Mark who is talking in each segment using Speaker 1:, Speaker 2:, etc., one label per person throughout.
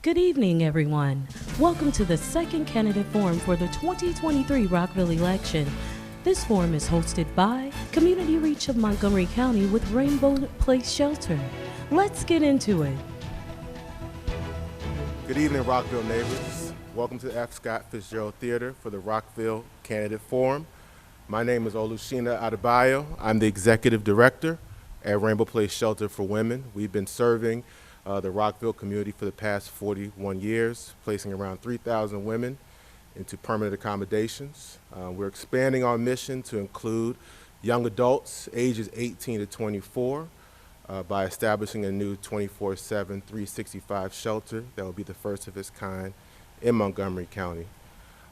Speaker 1: Good evening, everyone. Welcome to the second candidate forum for the 2023 Rockville election. This forum is hosted by Community Reach of Montgomery County with Rainbow Place Shelter. Let's get into it.
Speaker 2: Good evening, Rockville neighbors. Welcome to the F. Scott Fitzgerald Theater for the Rockville Candidate Forum. My name is Olushina Adebayo. I'm the Executive Director at Rainbow Place Shelter for Women. We've been serving the Rockville community for the past 41 years, placing around 3,000 women into permanent accommodations. We're expanding our mission to include young adults ages 18 to 24 by establishing a new 24/7, 365 shelter that will be the first of its kind in Montgomery County.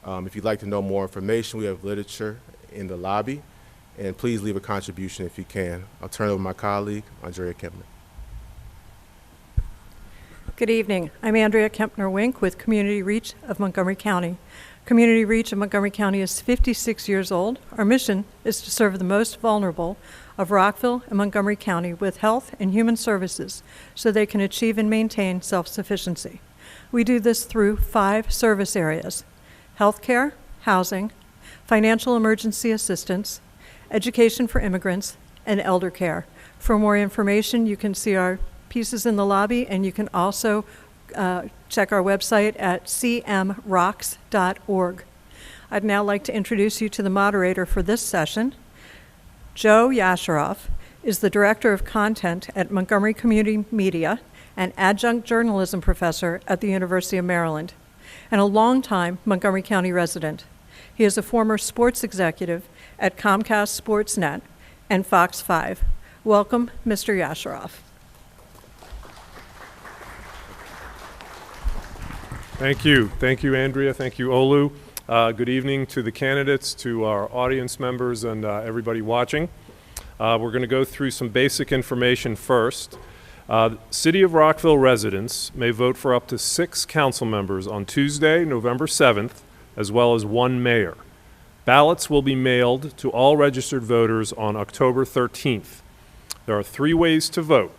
Speaker 2: If you'd like to know more information, we have literature in the lobby, and please leave a contribution if you can. I'll turn it over to my colleague, Andrea Kempner.
Speaker 3: Good evening. I'm Andrea Kempner-Wink with Community Reach of Montgomery County. Community Reach of Montgomery County is 56 years old. Our mission is to serve the most vulnerable of Rockville and Montgomery County with health and human services so they can achieve and maintain self-sufficiency. We do this through 5 service areas: healthcare, housing, financial emergency assistance, education for immigrants, and elder care. For more information, you can see our pieces in the lobby, and you can also check our website at cmrocks.org. I'd now like to introduce you to the moderator for this session. Joe Yasharoff is the Director of Content at Montgomery Community Media and Adjunct Journalism Professor at the University of Maryland, and a longtime Montgomery County resident. He is a former sports executive at Comcast Sportsnet and Fox 5. Welcome, Mr. Yasharoff.
Speaker 4: Thank you. Thank you, Andrea. Thank you, Olu. Good evening to the candidates, to our audience members, and everybody watching. We're going to go through some basic information first. City of Rockville residents may vote for up to 6 council members on Tuesday, November 7th, as well as 1 mayor. Ballots will be mailed to all registered voters on October 13th. There are 3 ways to vote.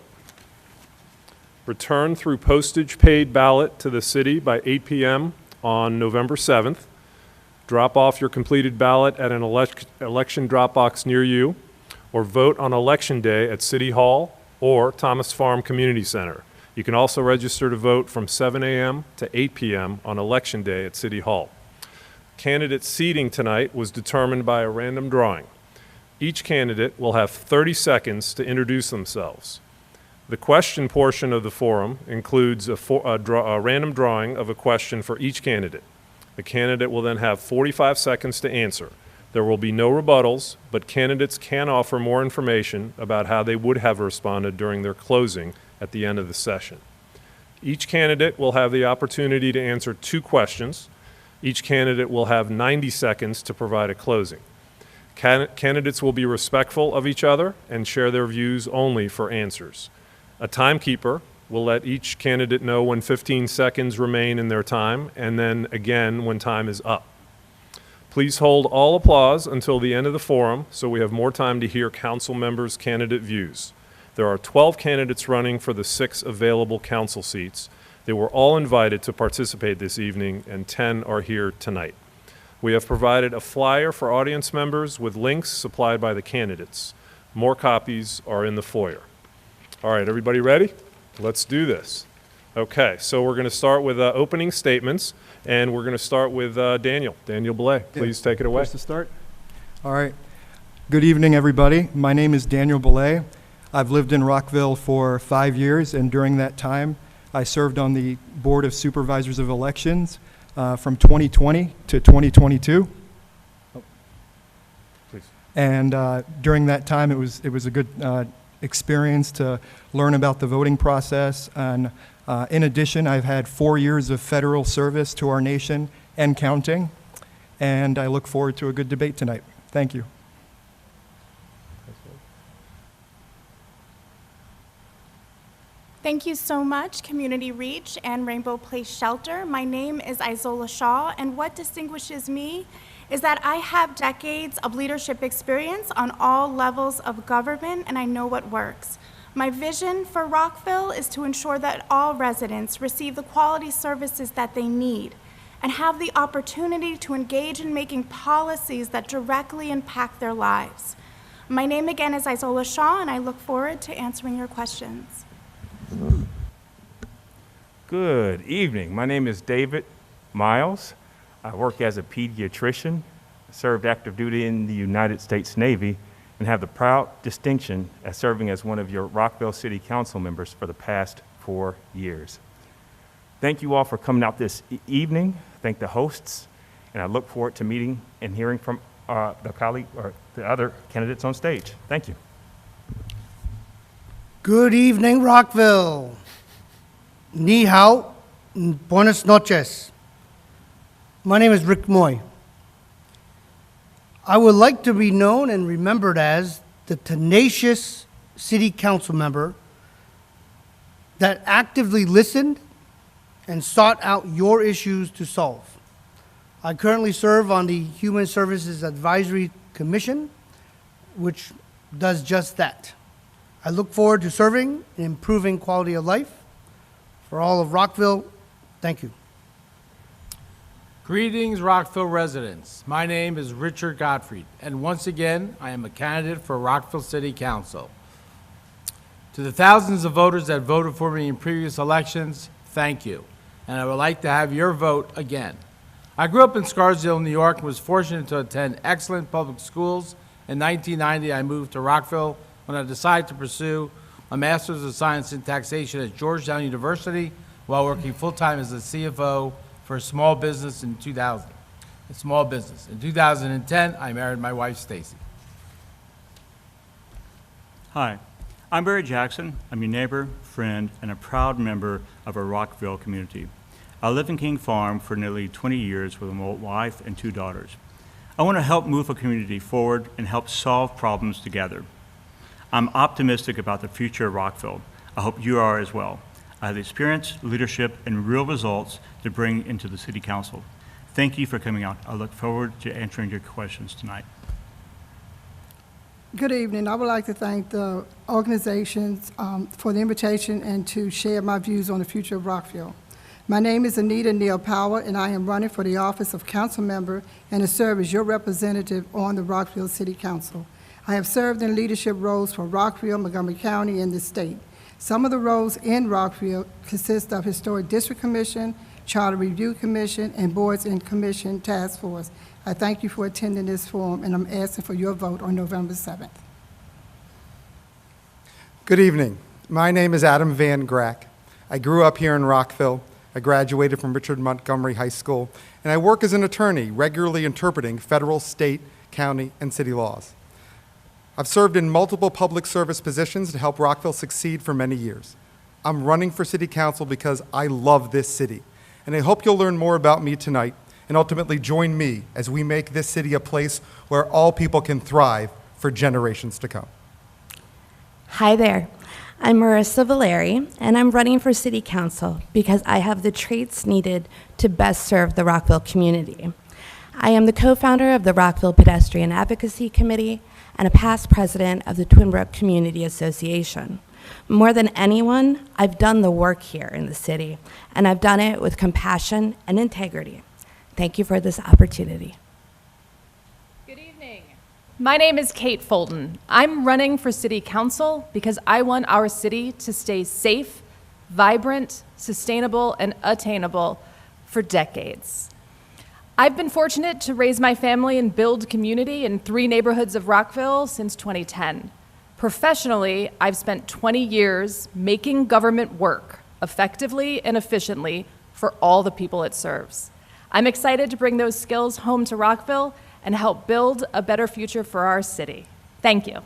Speaker 4: Return through postage-paid ballot to the city by 8 p.m. on November 7th. Drop off your completed ballot at an election drop box near you, or vote on Election Day at City Hall or Thomas Farm Community Center. You can also register to vote from 7 a.m. to 8 p.m. on Election Day at City Hall. Candidate seating tonight was determined by a random drawing. Each candidate will have 30 seconds to introduce themselves. The question portion of the forum includes a random drawing of a question for each candidate. The candidate will then have 45 seconds to answer. There will be no rebuttals, but candidates can offer more information about how they would have responded during their closing at the end of the session. Each candidate will have the opportunity to answer 2 questions. Each candidate will have 90 seconds to provide a closing. Candidates will be respectful of each other and share their views only for answers. A timekeeper will let each candidate know when 15 seconds remain in their time, and then again when time is up. Please hold all applause until the end of the forum so we have more time to hear council members' candidate views. There are 12 candidates running for the 6 available council seats. They were all invited to participate this evening, and 10 are here tonight. We have provided a flyer for audience members with links supplied by the candidates. More copies are in the foyer. All right, everybody ready? Let's do this. Okay, so we're going to start with opening statements, and we're going to start with Daniel Belay. Please take it away.
Speaker 5: First to start. All right. Good evening, everybody. My name is Daniel Belay. I've lived in Rockville for 5 years, and during that time, I served on the Board of Supervisors of Elections from 2020 to 2022.
Speaker 4: Please.
Speaker 5: And during that time, it was a good experience to learn about the voting process. And in addition, I've had 4 years of federal service to our nation and counting. And I look forward to a good debate tonight. Thank you.
Speaker 6: Thank you so much, Community Reach and Rainbow Place Shelter. My name is Isola Shaw, and what distinguishes me is that I have decades of leadership experience on all levels of government, and I know what works. My vision for Rockville is to ensure that all residents receive the quality services that they need and have the opportunity to engage in making policies that directly impact their lives. My name again is Isola Shaw, and I look forward to answering your questions.
Speaker 7: Good evening. My name is David Miles. I work as a pediatrician, served active duty in the United States Navy, and have the proud distinction as serving as one of your Rockville City Council members for the past 4 years. Thank you all for coming out this evening. Thank the hosts, and I look forward to meeting and hearing from the other candidates on stage. Thank you.
Speaker 8: Good evening, Rockville. Ni hao, buenas noches. My name is Rick Moy. I would like to be known and remembered as the tenacious city council member that actively listened and sought out your issues to solve. I currently serve on the Human Services Advisory Commission, which does just that. I look forward to serving and improving quality of life for all of Rockville. Thank you.
Speaker 9: Greetings, Rockville residents. My name is Richard Gottfried, and once again, I am a candidate for Rockville City Council. To the thousands of voters that voted for me in previous elections, thank you, and I would like to have your vote again. I grew up in Scarsdale, New York, and was fortunate to attend excellent public schools. In 1990, I moved to Rockville when I decided to pursue a Master's of Science in Taxation at Georgetown University while working full-time as a CFO for a small business in 2000. In 2010, I married my wife, Stacy.
Speaker 10: Hi, I'm Barry Jackson. I'm your neighbor, friend, and a proud member of our Rockville community. I lived in King Farm for nearly 20 years with my wife and 2 daughters. I want to help move a community forward and help solve problems together. I'm optimistic about the future of Rockville. I hope you are as well. I have experience, leadership, and real results to bring into the City Council. Thank you for coming out. I look forward to answering your questions tonight.
Speaker 11: Good evening. I would like to thank the organizations for the invitation and to share my views on the future of Rockville. My name is Anita Neal Power, and I am running for the office of council member and to serve as your representative on the Rockville City Council. I have served in leadership roles for Rockville, Montgomery County, and the state. Some of the roles in Rockville consist of Historic District Commission, Charter Review Commission, and Boards and Commission Task Force. I thank you for attending this forum, and I'm asking for your vote on November 7th.
Speaker 12: Good evening. My name is Adam Van Grack. I grew up here in Rockville. I graduated from Richard Montgomery High School, and I work as an attorney, regularly interpreting federal, state, county, and city laws. I've served in multiple public service positions to help Rockville succeed for many years. I'm running for City Council because I love this city, and I hope you'll learn more about me tonight and ultimately join me as we make this city a place where all people can thrive for generations to come.
Speaker 13: Hi there. I'm Marissa Valeri, and I'm running for City Council because I have the traits needed to best serve the Rockville community. I am the co-founder of the Rockville Pedestrian Advocacy Committee and a past president of the Twin Brook Community Association. More than anyone, I've done the work here in the city, and I've done it with compassion and integrity. Thank you for this opportunity.
Speaker 14: Good evening. My name is Kate Fulton. I'm running for City Council because I want our city to stay safe, vibrant, sustainable, and attainable for decades. I've been fortunate to raise my family and build community in 3 neighborhoods of Rockville since 2010. Professionally, I've spent 20 years making government work effectively and efficiently for all the people it serves. I'm excited to bring those skills home to Rockville and help build a better future for our city. Thank you.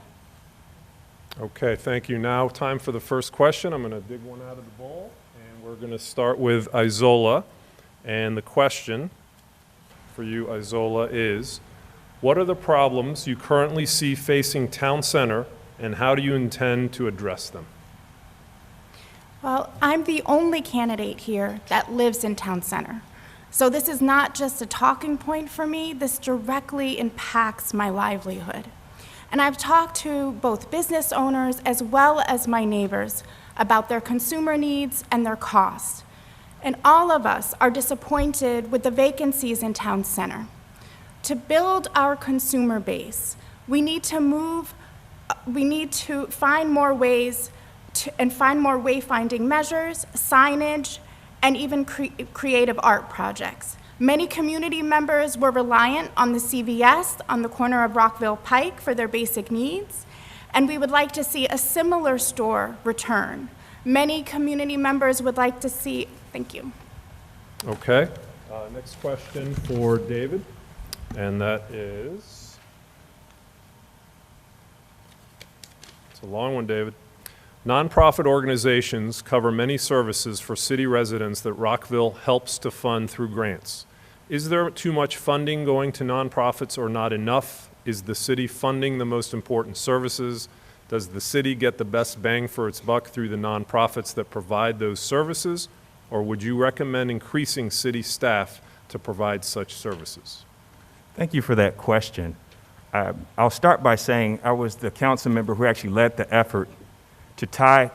Speaker 4: Okay, thank you. Now, time for the first question. I'm going to dig one out of the bowl, and we're going to start with Isola. And the question for you, Isola, is, what are the problems you currently see facing Town Center, and how do you intend to address them?
Speaker 6: Well, I'm the only candidate here that lives in Town Center. So this is not just a talking point for me, this directly impacts my livelihood. And I've talked to both business owners as well as my neighbors about their consumer needs and their costs. And all of us are disappointed with the vacancies in town center. To build our consumer base, we need to find more ways and find more wayfinding measures, signage, and even creative art projects. Many community members were reliant on the CVS on the corner of Rockville Pike for their basic needs, and we would like to see a similar store return. Many community members would like to see, thank you.
Speaker 4: Okay. Next question for David, and that is, it's a long one, David. Nonprofit organizations cover many services for city residents that Rockville helps to fund through grants. Is there too much funding going to nonprofits or not enough? Is the city funding the most important services? Does the city get the best bang for its buck through the nonprofits that provide those services? Or would you recommend increasing city staff to provide such services?
Speaker 7: Thank you for that question. I'll start by saying I was the council member who actually led the effort to tie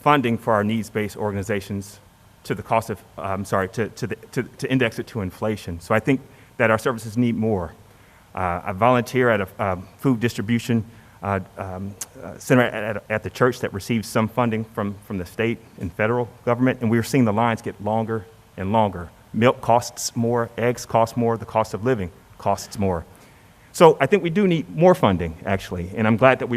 Speaker 7: funding for our needs-based organizations to the cost of, to index it to inflation. So I think that our services need more. I volunteer at a food distribution center at the church that receives some funding from the state and federal government, and we're seeing the lines get longer and longer. Milk costs more, eggs cost more, the cost of living costs more. So I think we do need more funding, actually, and I'm glad that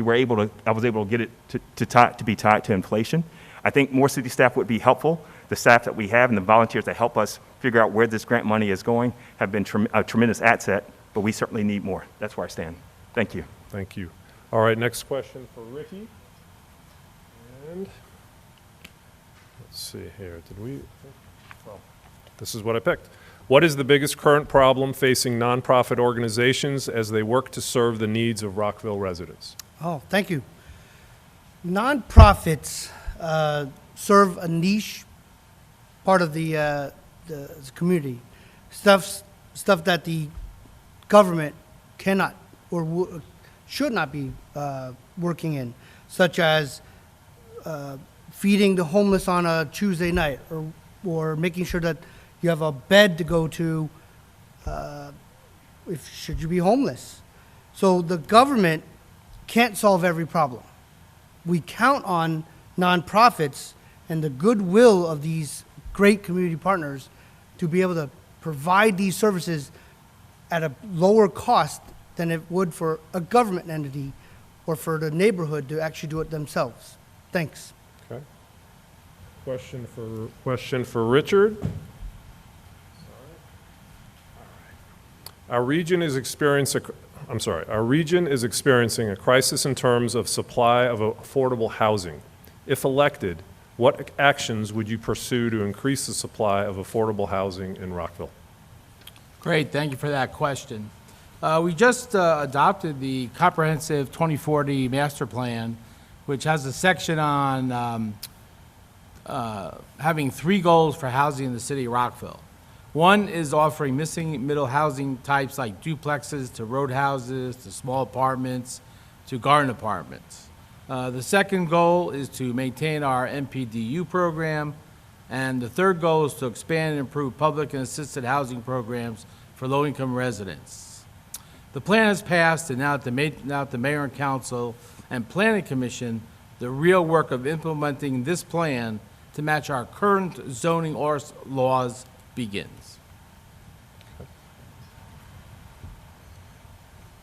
Speaker 7: I was able to get it to be tied to inflation. I think more city staff would be helpful. The staff that we have and the volunteers that help us figure out where this grant money is going have been a tremendous asset, but we certainly need more. That's where I stand. Thank you.
Speaker 4: Thank you. All right, next question for Ricky. And let's see here. Well, this is what I picked. What is the biggest current problem facing nonprofit organizations as they work to serve the needs of Rockville residents?
Speaker 8: Oh, thank you. Nonprofits serve a niche part of the community, stuff that the government cannot or should not be working in, such as feeding the homeless on a Tuesday night, or making sure that you have a bed to go to should you be homeless. So the government can't solve every problem. We count on nonprofits and the goodwill of these great community partners to be able to provide these services at a lower cost than it would for a government entity or for the neighborhood to actually do it themselves. Thanks.
Speaker 4: Okay. Question for Richard. Our region is experiencing a crisis in terms of supply of affordable housing. If elected, what actions would you pursue to increase the supply of affordable housing in Rockville?
Speaker 9: Great, thank you for that question. We just adopted the comprehensive 2040 master plan, which has a section on having 3 goals for housing in the city of Rockville. One is offering missing middle housing types like duplexes to road houses, to small apartments, to garden apartments. The second goal is to maintain our MPDU program, and the third goal is to expand and improve public and assisted housing programs for low-income residents. The plan has passed, and now at the Mayor and Council and Planning Commission, the real work of implementing this plan to match our current zoning laws begins.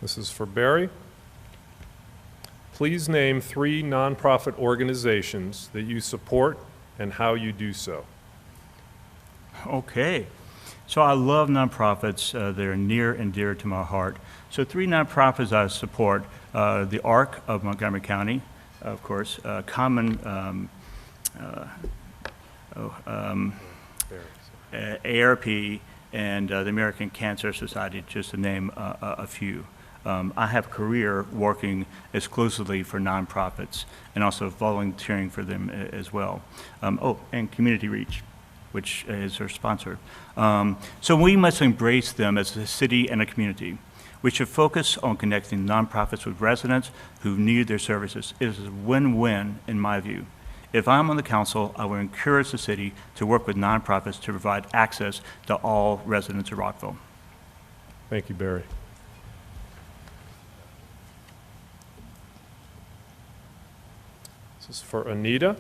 Speaker 4: This is for Barry. Please name 3 nonprofit organizations that you support and how you do so.
Speaker 10: Okay. So I love nonprofits. They're near and dear to my heart. So 3 nonprofits I support, the ARC of Montgomery County, of course, Common ARP, and the American Cancer Society, just to name a few. I have a career working exclusively for nonprofits and also volunteering for them as well. And Community Reach, which is our sponsor. So we must embrace them as a city and a community. We should focus on connecting nonprofits with residents who need their services. It is a win-win in my view. If I'm on the council, I will encourage the city to work with nonprofits to provide access to all residents of Rockville.
Speaker 4: Thank you, Barry. This is for Anita.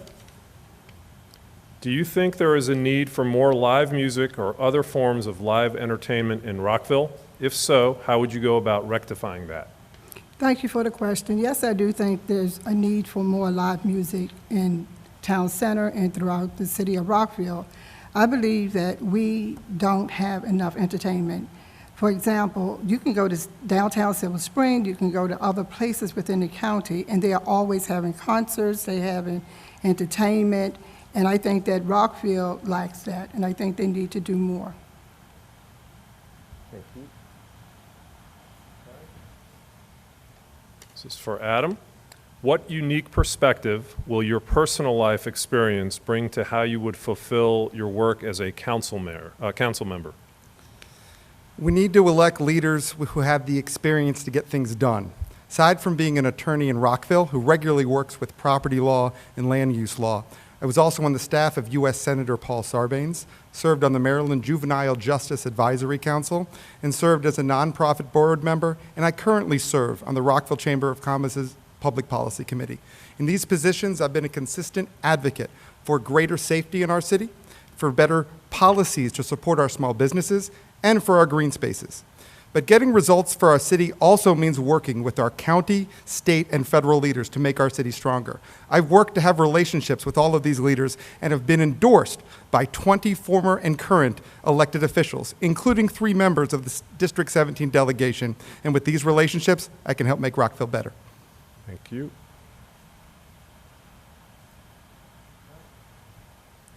Speaker 4: Do you think there is a need for more live music or other forms of live entertainment in Rockville? If so, how would you go about rectifying that?
Speaker 11: Thank you for the question. Yes, I do think there's a need for more live music in town center and throughout the city of Rockville. I believe that we don't have enough entertainment. For example, you can go to downtown Silver Spring, you can go to other places within the county, and they are always having concerts, they're having entertainment, and I think that Rockville lacks that, and I think they need to do more.
Speaker 4: Thank you. This is for Adam. What unique perspective will your personal life experience bring to how you would fulfill your work as a council member?
Speaker 12: We need to elect leaders who have the experience to get things done. Aside from being an attorney in Rockville who regularly works with property law and land use law, I was also on the staff of U.S. Senator Paul Sarbanes, served on the Maryland Juvenile Justice Advisory Council, and served as a nonprofit board member, and I currently serve on the Rockville Chamber of Commerce's Public Policy Committee. In these positions, I've been a consistent advocate for greater safety in our city, for better policies to support our small businesses, and for our green spaces. But getting results for our city also means working with our county, state, and federal leaders to make our city stronger. I've worked to have relationships with all of these leaders and have been endorsed by 20 former and current elected officials, including 3 members of the District 17 delegation. And with these relationships, I can help make Rockville better.
Speaker 4: Thank you.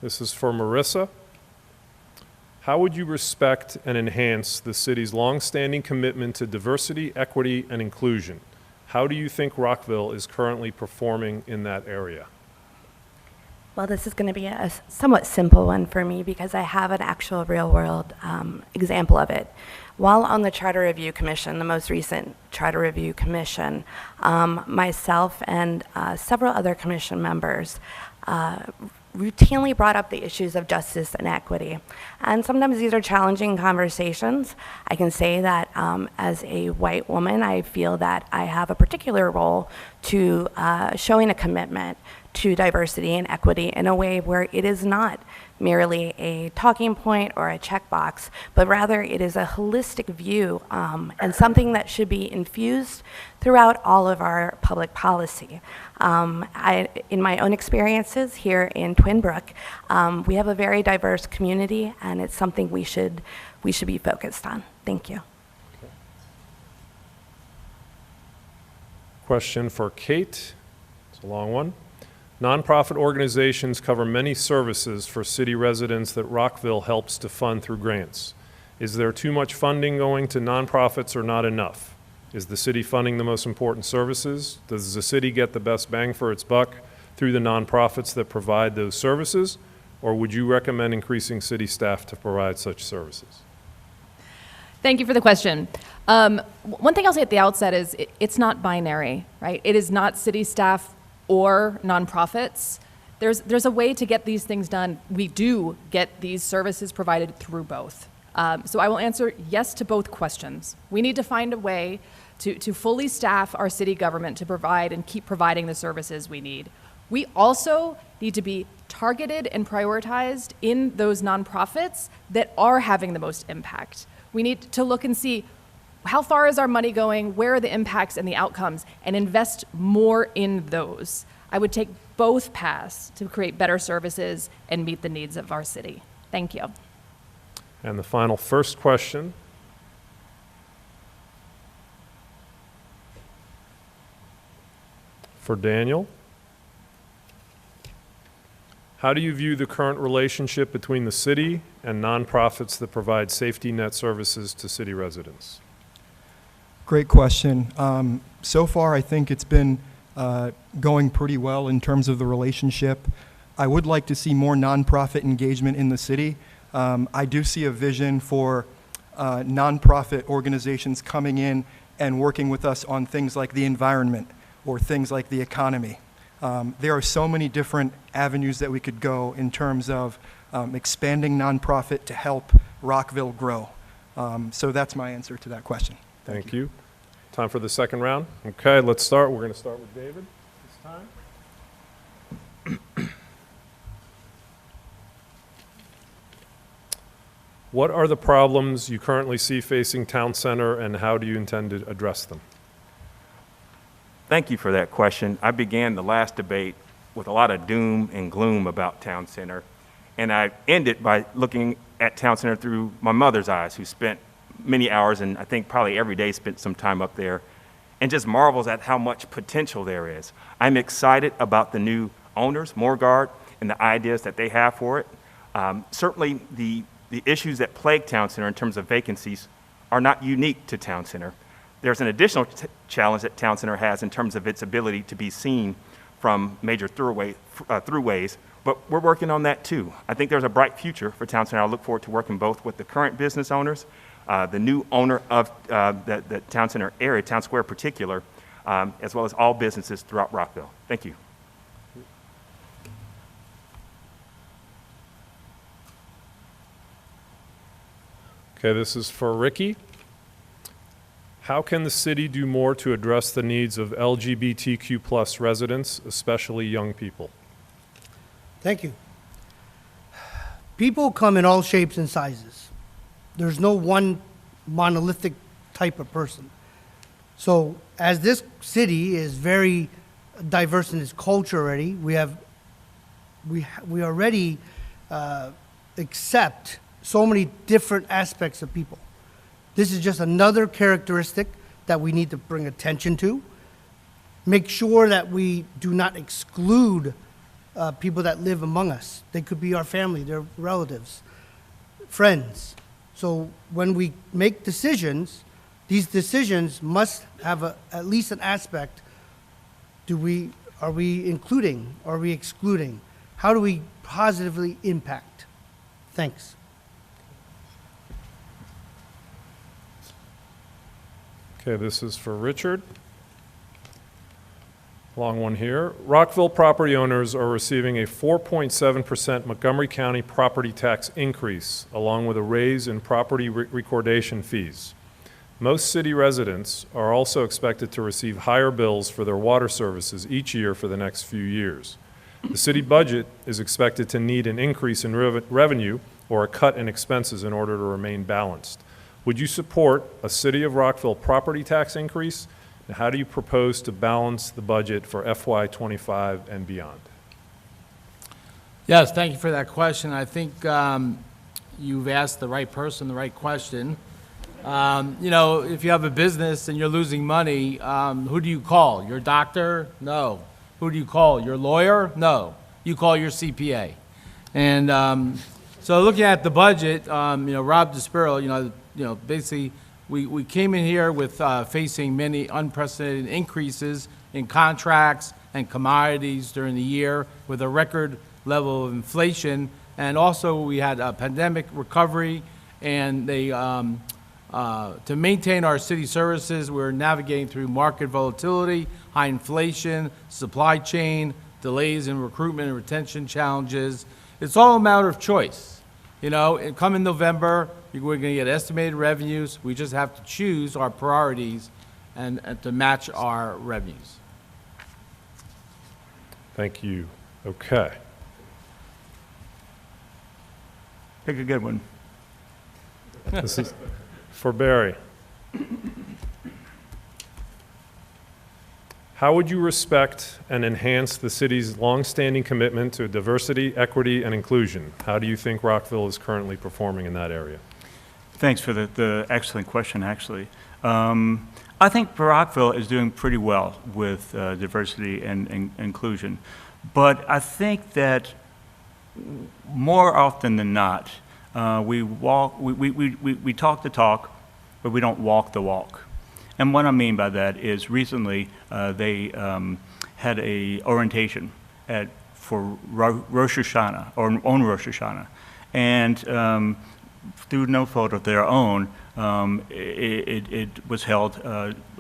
Speaker 4: This is for Marissa. How would you respect and enhance the city's longstanding commitment to diversity, equity, and inclusion? How do you think Rockville is currently performing in that area?
Speaker 13: Well, this is going to be a somewhat simple one for me because I have an actual real-world example of it. While on the Charter Review Commission, the most recent Charter Review Commission, myself and several other commission members routinely brought up the issues of justice and equity. And sometimes these are challenging conversations. I can say that as a white woman, I feel that I have a particular role to showing a commitment to diversity and equity in a way where it is not merely a talking point or a checkbox, but rather it is a holistic view and something that should be infused throughout all of our public policy. In my own experiences here in Twin Brook, we have a very diverse community, and it's something we should be focused on. Thank you.
Speaker 4: Question for Kate. It's a long one. Nonprofit organizations cover many services for city residents that Rockville helps to fund through grants. Is there too much funding going to nonprofits or not enough? Is the city funding the most important services? Does the city get the best bang for its buck through the nonprofits that provide those services? Or would you recommend increasing city staff to provide such services?
Speaker 14: Thank you for the question. One thing I'll say at the outset is it's not binary, right? It is not city staff or nonprofits. There's a way to get these things done. We do get these services provided through both. So I will answer yes to both questions. We need to find a way to fully staff our city government to provide and keep providing the services we need. We also need to be targeted and prioritized in those nonprofits that are having the most impact. We need to look and see how far is our money going, where are the impacts and the outcomes, and invest more in those. I would take both paths to create better services and meet the needs of our city. Thank you.
Speaker 4: And the final first question. For Daniel. How do you view the current relationship between the city and nonprofits that provide safety net services to city residents?
Speaker 5: Great question. So far, I think it's been going pretty well in terms of the relationship. I would like to see more nonprofit engagement in the city. I do see a vision for nonprofit organizations coming in and working with us on things like the environment or things like the economy. There are so many different avenues that we could go in terms of expanding nonprofit to help Rockville grow. So that's my answer to that question.
Speaker 4: Thank you. Time for the second round. Okay, let's start. We're going to start with David this time. What are the problems you currently see facing Town Center, and how do you intend to address them?
Speaker 7: Thank you for that question. I began the last debate with a lot of doom and gloom about Town Center, and I ended by looking at Town Center through my mother's eyes, who spent many hours, and I think probably every day spent some time up there, and just marvels at how much potential there is. I'm excited about the new owners, Morgard, and the ideas that they have for it. Certainly the issues that plague Town Center in terms of vacancies are not unique to Town Center. There's an additional challenge that Town Center has in terms of its ability to be seen from major throughways, but we're working on that too. I think there's a bright future for Town Center. I look forward to working both with the current business owners, the new owner of the Town Center area, Town Square in particular, as well as all businesses throughout Rockville. Thank you.
Speaker 4: Okay, this is for Ricky. How can the city do more to address the needs of LGBTQ+ residents, especially young people?
Speaker 8: Thank you. People come in all shapes and sizes. There's no one monolithic type of person. So as this city is very diverse in its culture already, we already accept so many different aspects of people. This is just another characteristic that we need to bring attention to. Make sure that we do not exclude people that live among us. They could be our family, their relatives, friends. So when we make decisions, these decisions must have at least an aspect. Are we including? Are we excluding? How do we positively impact? Thanks.
Speaker 4: Okay, this is for Richard. Long one here. Rockville property owners are receiving a 4.7% Montgomery County property tax increase, along with a raise in property recordation fees. Most city residents are also expected to receive higher bills for their water services each year for the next few years. The city budget is expected to need an increase in revenue or a cut in expenses in order to remain balanced. Would you support a City of Rockville property tax increase? And how do you propose to balance the budget for FY25 and beyond?
Speaker 9: Yes, thank you for that question. I think you've asked the right person the right question. You know, if you have a business and you're losing money, who do you call? Your doctor? No. Who do you call? Your lawyer? No. You call your CPA. And so looking at the budget, you know, Rob DeSpiro, basically we came in here with facing many unprecedented increases in contracts and commodities during the year with a record level of inflation. And also we had a pandemic recovery, and they to maintain our city services, we're navigating through market volatility, high inflation, supply chain, delays in recruitment and retention challenges. It's all a matter of choice. You know, come in November, we're going to get estimated revenues. We just have to choose our priorities and to match our revenues.
Speaker 4: Thank you. Okay.
Speaker 10: Pick a good one.
Speaker 4: This is for Barry. How would you respect and enhance the city's longstanding commitment to diversity, equity, and inclusion? How do you think Rockville is currently performing in that area?
Speaker 10: Thanks for the excellent question, actually. I think Rockville is doing pretty well with diversity and inclusion. But I think that more often than not, we talk the talk, but we don't walk the walk. And what I mean by that is recently they had a orientation for Rosh Hashanah, or on Rosh Hashanah. And through no fault of their own, it was held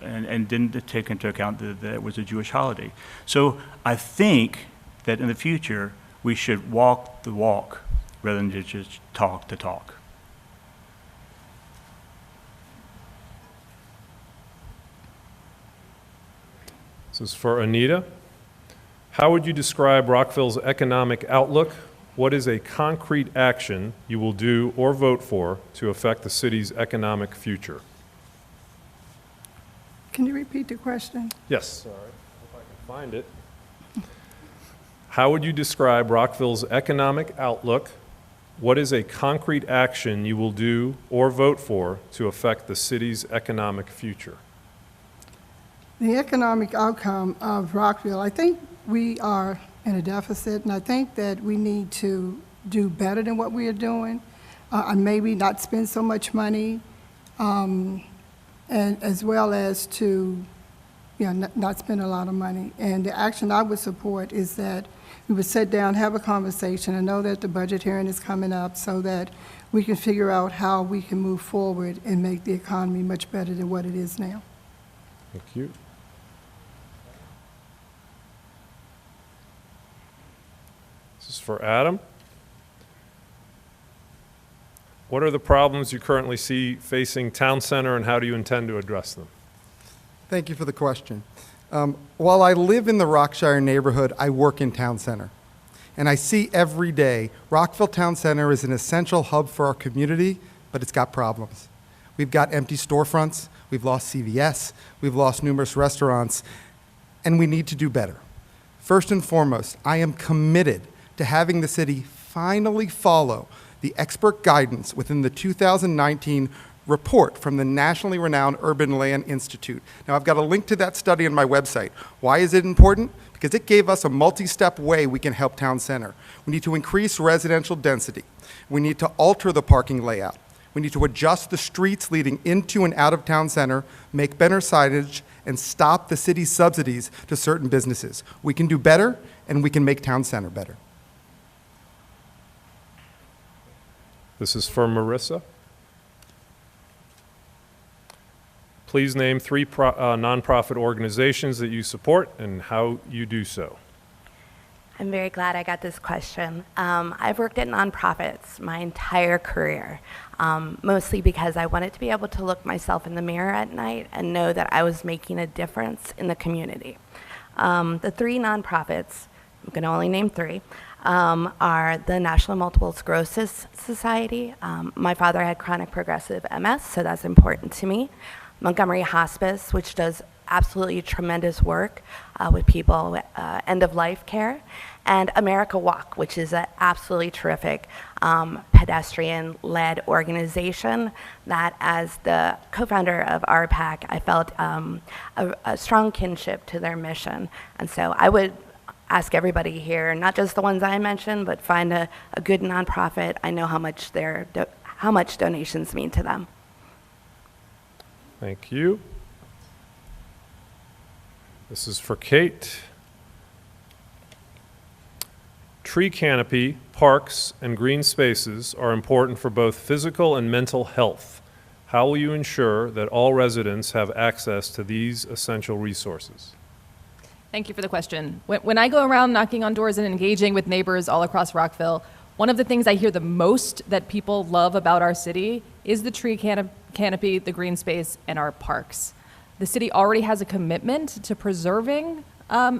Speaker 10: and didn't take into account that it was a Jewish holiday. So I think that in the future, we should walk the walk rather than just talk the talk.
Speaker 4: This is for Anita. How would you describe Rockville's economic outlook? What is a concrete action you will do or vote for to affect the city's economic future?
Speaker 11: Can you repeat the question?
Speaker 4: Yes. Sorry, if I can find it. How would you describe Rockville's economic outlook? What is a concrete action you will do or vote for to affect the city's economic future?
Speaker 11: The economic outcome of Rockville, I think we are in a deficit, and I think that we need to do better than what we are doing, and maybe not spend so much money, and as well as to, not spend a lot of money. And the action I would support is that we would sit down, have a conversation. I know that the budget hearing is coming up, so that we can figure out how we can move forward and make the economy much better than what it is now.
Speaker 4: Thank you. This is for Adam. What are the problems you currently see facing Town Center, and how do you intend to address them?
Speaker 12: Thank you for the question. While I live in the Rockshire neighborhood, I work in Town Center. And I see every day Rockville Town Center is an essential hub for our community, but it's got problems. We've got empty storefronts, we've lost CVS, we've lost numerous restaurants, and we need to do better. First and foremost, I am committed to having the city finally follow the expert guidance within the 2019 report from the nationally renowned Urban Land Institute. Now, I've got a link to that study on my website. Why is it important? Because it gave us a multi-step way we can help Town Center. We need to increase residential density. We need to alter the parking layout. We need to adjust the streets leading into and out of Town Center, make better signage, and stop the city's subsidies to certain businesses. We can do better, and we can make Town Center better.
Speaker 4: This is for Marissa. Please name 3 nonprofit organizations that you support and how you do so.
Speaker 13: I'm very glad I got this question. I've worked at nonprofits my entire career, mostly because I wanted to be able to look myself in the mirror at night and know that I was making a difference in the community. The 3 nonprofits, I'm going to only name 3, are the National Multiple Sclerosis Society. My father had chronic progressive MS, so that's important to me. Montgomery Hospice, which does absolutely tremendous work with people with end-of-life care, and America Walk, which is an absolutely terrific pedestrian-led organization that, as the co-founder of RPAC, I felt a strong kinship to their mission. And so I would ask everybody here, not just the ones I mentioned, but find a good nonprofit. I know how much how much donations mean to them.
Speaker 4: Thank you. This is for Kate. Tree canopy, parks, and green spaces are important for both physical and mental health. How will you ensure that all residents have access to these essential resources?
Speaker 14: Thank you for the question. When I go around knocking on doors and engaging with neighbors all across Rockville, one of the things I hear the most that people love about our city is the tree canopy, the green space, and our parks. The city already has a commitment to preserving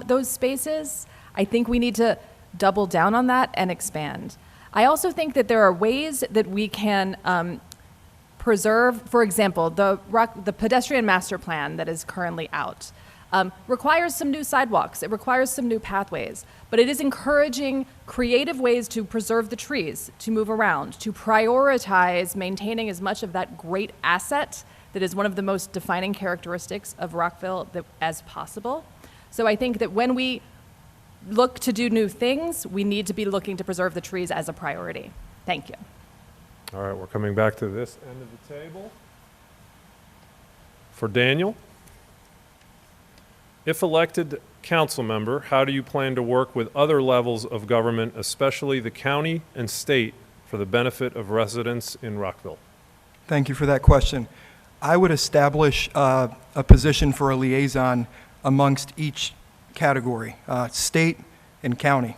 Speaker 14: those spaces. I think we need to double down on that and expand. I also think that there are ways that we can preserve, for example, the pedestrian master plan that is currently out. Requires some new sidewalks, it requires some new pathways, but it is encouraging creative ways to preserve the trees, to move around, to prioritize maintaining as much of that great asset that is one of the most defining characteristics of Rockville as possible. So I think that when we look to do new things, we need to be looking to preserve the trees as a priority. Thank you.
Speaker 4: All right, we're coming back to this end of the table. For Daniel. If elected council member, how do you plan to work with other levels of government, especially the county and state, for the benefit of residents in Rockville?
Speaker 5: Thank you for that question. I would establish a position for a liaison amongst each category, state and county.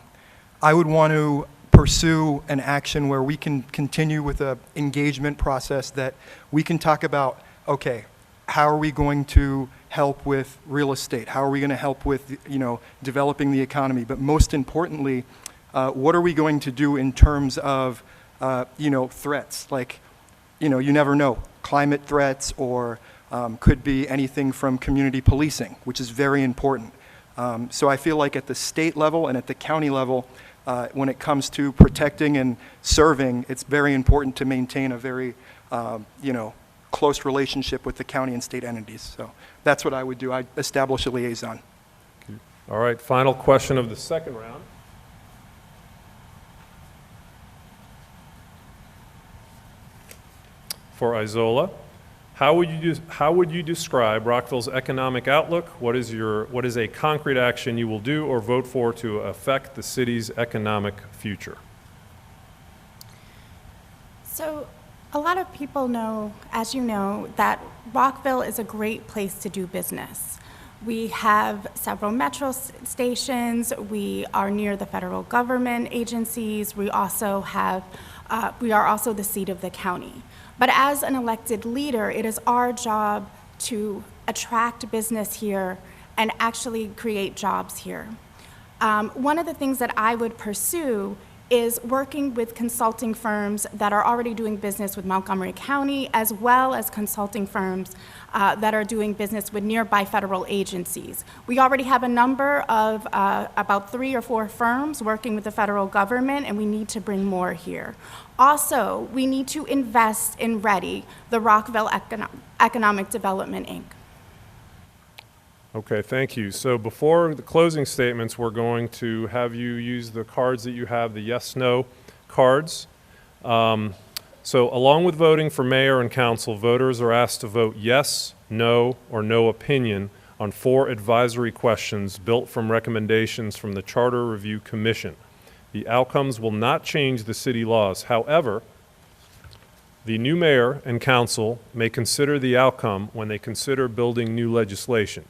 Speaker 5: I would want to pursue an action where we can continue with an engagement process that we can talk about, okay, how are we going to help with real estate? How are we going to help with, developing the economy? But most importantly, what are we going to do in terms of, threats? Like, you never know, climate threats or could be anything from community policing, which is very important. So I feel like at the state level and at the county level, when it comes to protecting and serving, it's very important to maintain a very, close relationship with the county and state entities. So that's what I would do. I'd establish a liaison.
Speaker 4: All right, final question of the second round. For Isola, how would you describe Rockville's economic outlook? What is a concrete action you will do or vote for to affect the city's economic future?
Speaker 6: So a lot of people know, as you know, that Rockville is a great place to do business. We have several metro stations. We are near the federal government agencies. We also have, we are also the seat of the county. But as an elected leader, it is our job to attract business here and actually create jobs here. One of the things that I would pursue is working with consulting firms that are already doing business with Montgomery County, as well as consulting firms that are doing business with nearby federal agencies. We already have a number of about 3 or 4 firms working with the federal government, and we need to bring more here. Also, we need to invest in READY, the Rockville Economic Development, Inc.
Speaker 4: Okay, thank you. So before the closing statements, we're going to have you use the cards that you have, the yes/no cards. So along with voting for mayor and council, voters are asked to vote yes, no, or no opinion on 4 advisory questions built from recommendations from the Charter Review Commission. The outcomes will not change the city laws. However, the new mayor and council may consider the outcome when they consider building new legislation.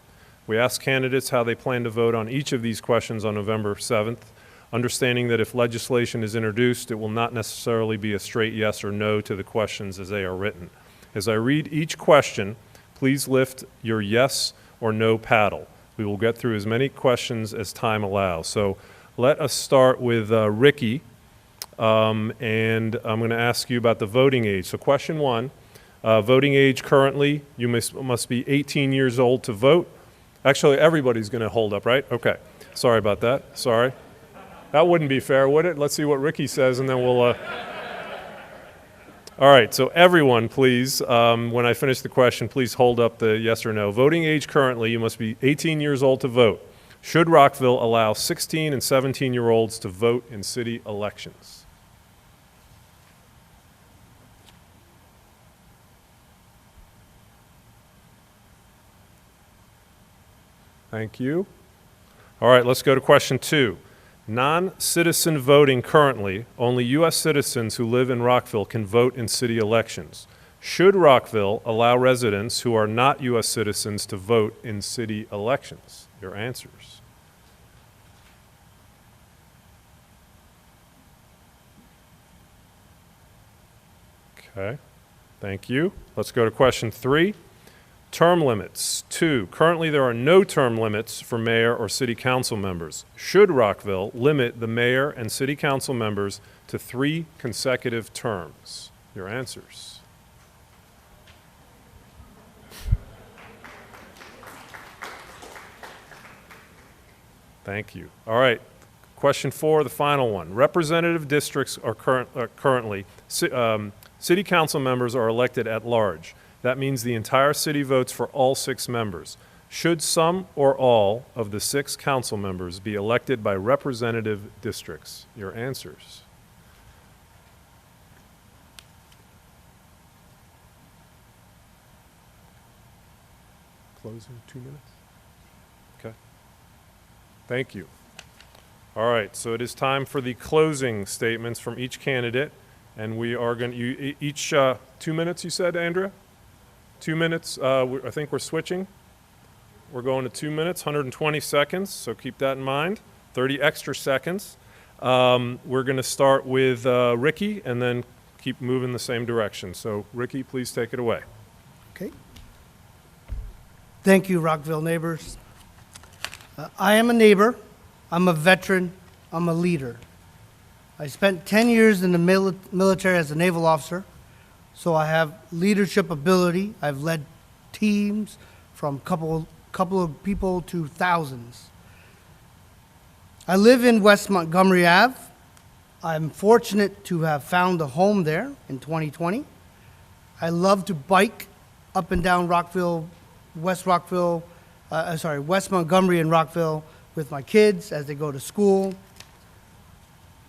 Speaker 4: We asked candidates how they plan to vote on each of these questions on November 7th, understanding that if legislation is introduced, it will not necessarily be a straight yes or no to the questions as they are written. As I read each question, please lift your yes or no paddle. We will get through as many questions as time allows. So let us start with Ricky, and I'm going to ask you about the voting age. So question 1, voting age currently, you must be 18 years old to vote. Actually, everybody's going to hold up, right? Okay. Sorry about that. Sorry. That wouldn't be fair, would it? Let's see what Ricky says, and then we'll... All right, so everyone, please, when I finish the question, please hold up the yes or no. Voting age currently, you must be 18 years old to vote. Should Rockville allow 16 and 17-year-olds to vote in city elections? Thank you. All right, let's go to question 2. Non-citizen voting currently, only U.S. citizens who live in Rockville can vote in city elections. Should Rockville allow residents who are not U.S. citizens to vote in city elections? Your answers. Okay, thank you. Let's go to question 3. Term limits. 2, currently there are no term limits for mayor or city council members. Should Rockville limit the mayor and city council members to 3 consecutive terms? Your answers. Thank you. All right, question 4, the final one. Representative districts are currently, city council members are elected at large. That means the entire city votes for all 6 members. Should some or all of the 6 council members be elected by representative districts? Your answers. Closing 2 minutes? Okay. Thank you. All right, so it is time for the closing statements from each candidate. And we are going to, each 2 minutes, you said, Andrea? 2 minutes, I think we're switching. We're going to 2 minutes, 120 seconds, so keep that in mind. 30 extra seconds. We're going to start with Ricky and then keep moving the same direction. So, Ricky, please take it away.
Speaker 8: Okay. Thank you, Rockville neighbors. I am a neighbor, I'm a veteran, I'm a leader. I spent 10 years in the military as a naval officer, so I have leadership ability. I've led teams from couple of people to thousands. I live in West Montgomery Ave. I'm fortunate to have found a home there in 2020. I love to bike up and down Rockville, West Montgomery and Rockville with my kids as they go to school.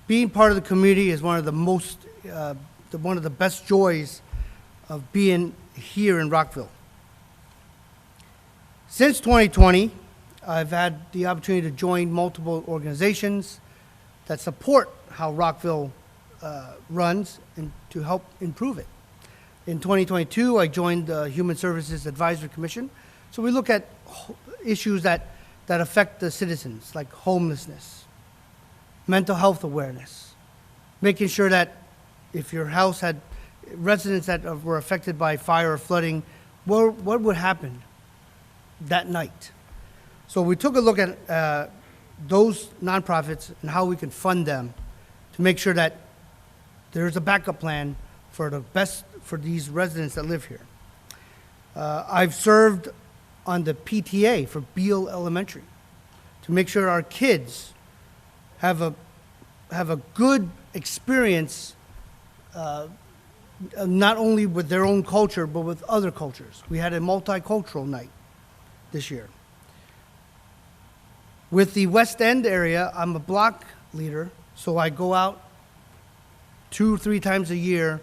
Speaker 8: Being part of the community is one of the best joys of being here in Rockville. Since 2020, I've had the opportunity to join multiple organizations that support how Rockville runs and to help improve it. In 2022, I joined the Human Services Advisory Commission. So we look at issues that affect the citizens, like homelessness, mental health awareness, making sure that if your house had residents that were affected by fire or flooding, what would happen that night? So we took a look at those nonprofits and how we can fund them to make sure that there's a backup plan for the best for these residents that live here. I've served on the PTA for Beale Elementary to make sure our kids have a good experience, not only with their own culture, but with other cultures. We had a multicultural night this year. With the West End area, I'm a block leader, so I go out 2-3 times a year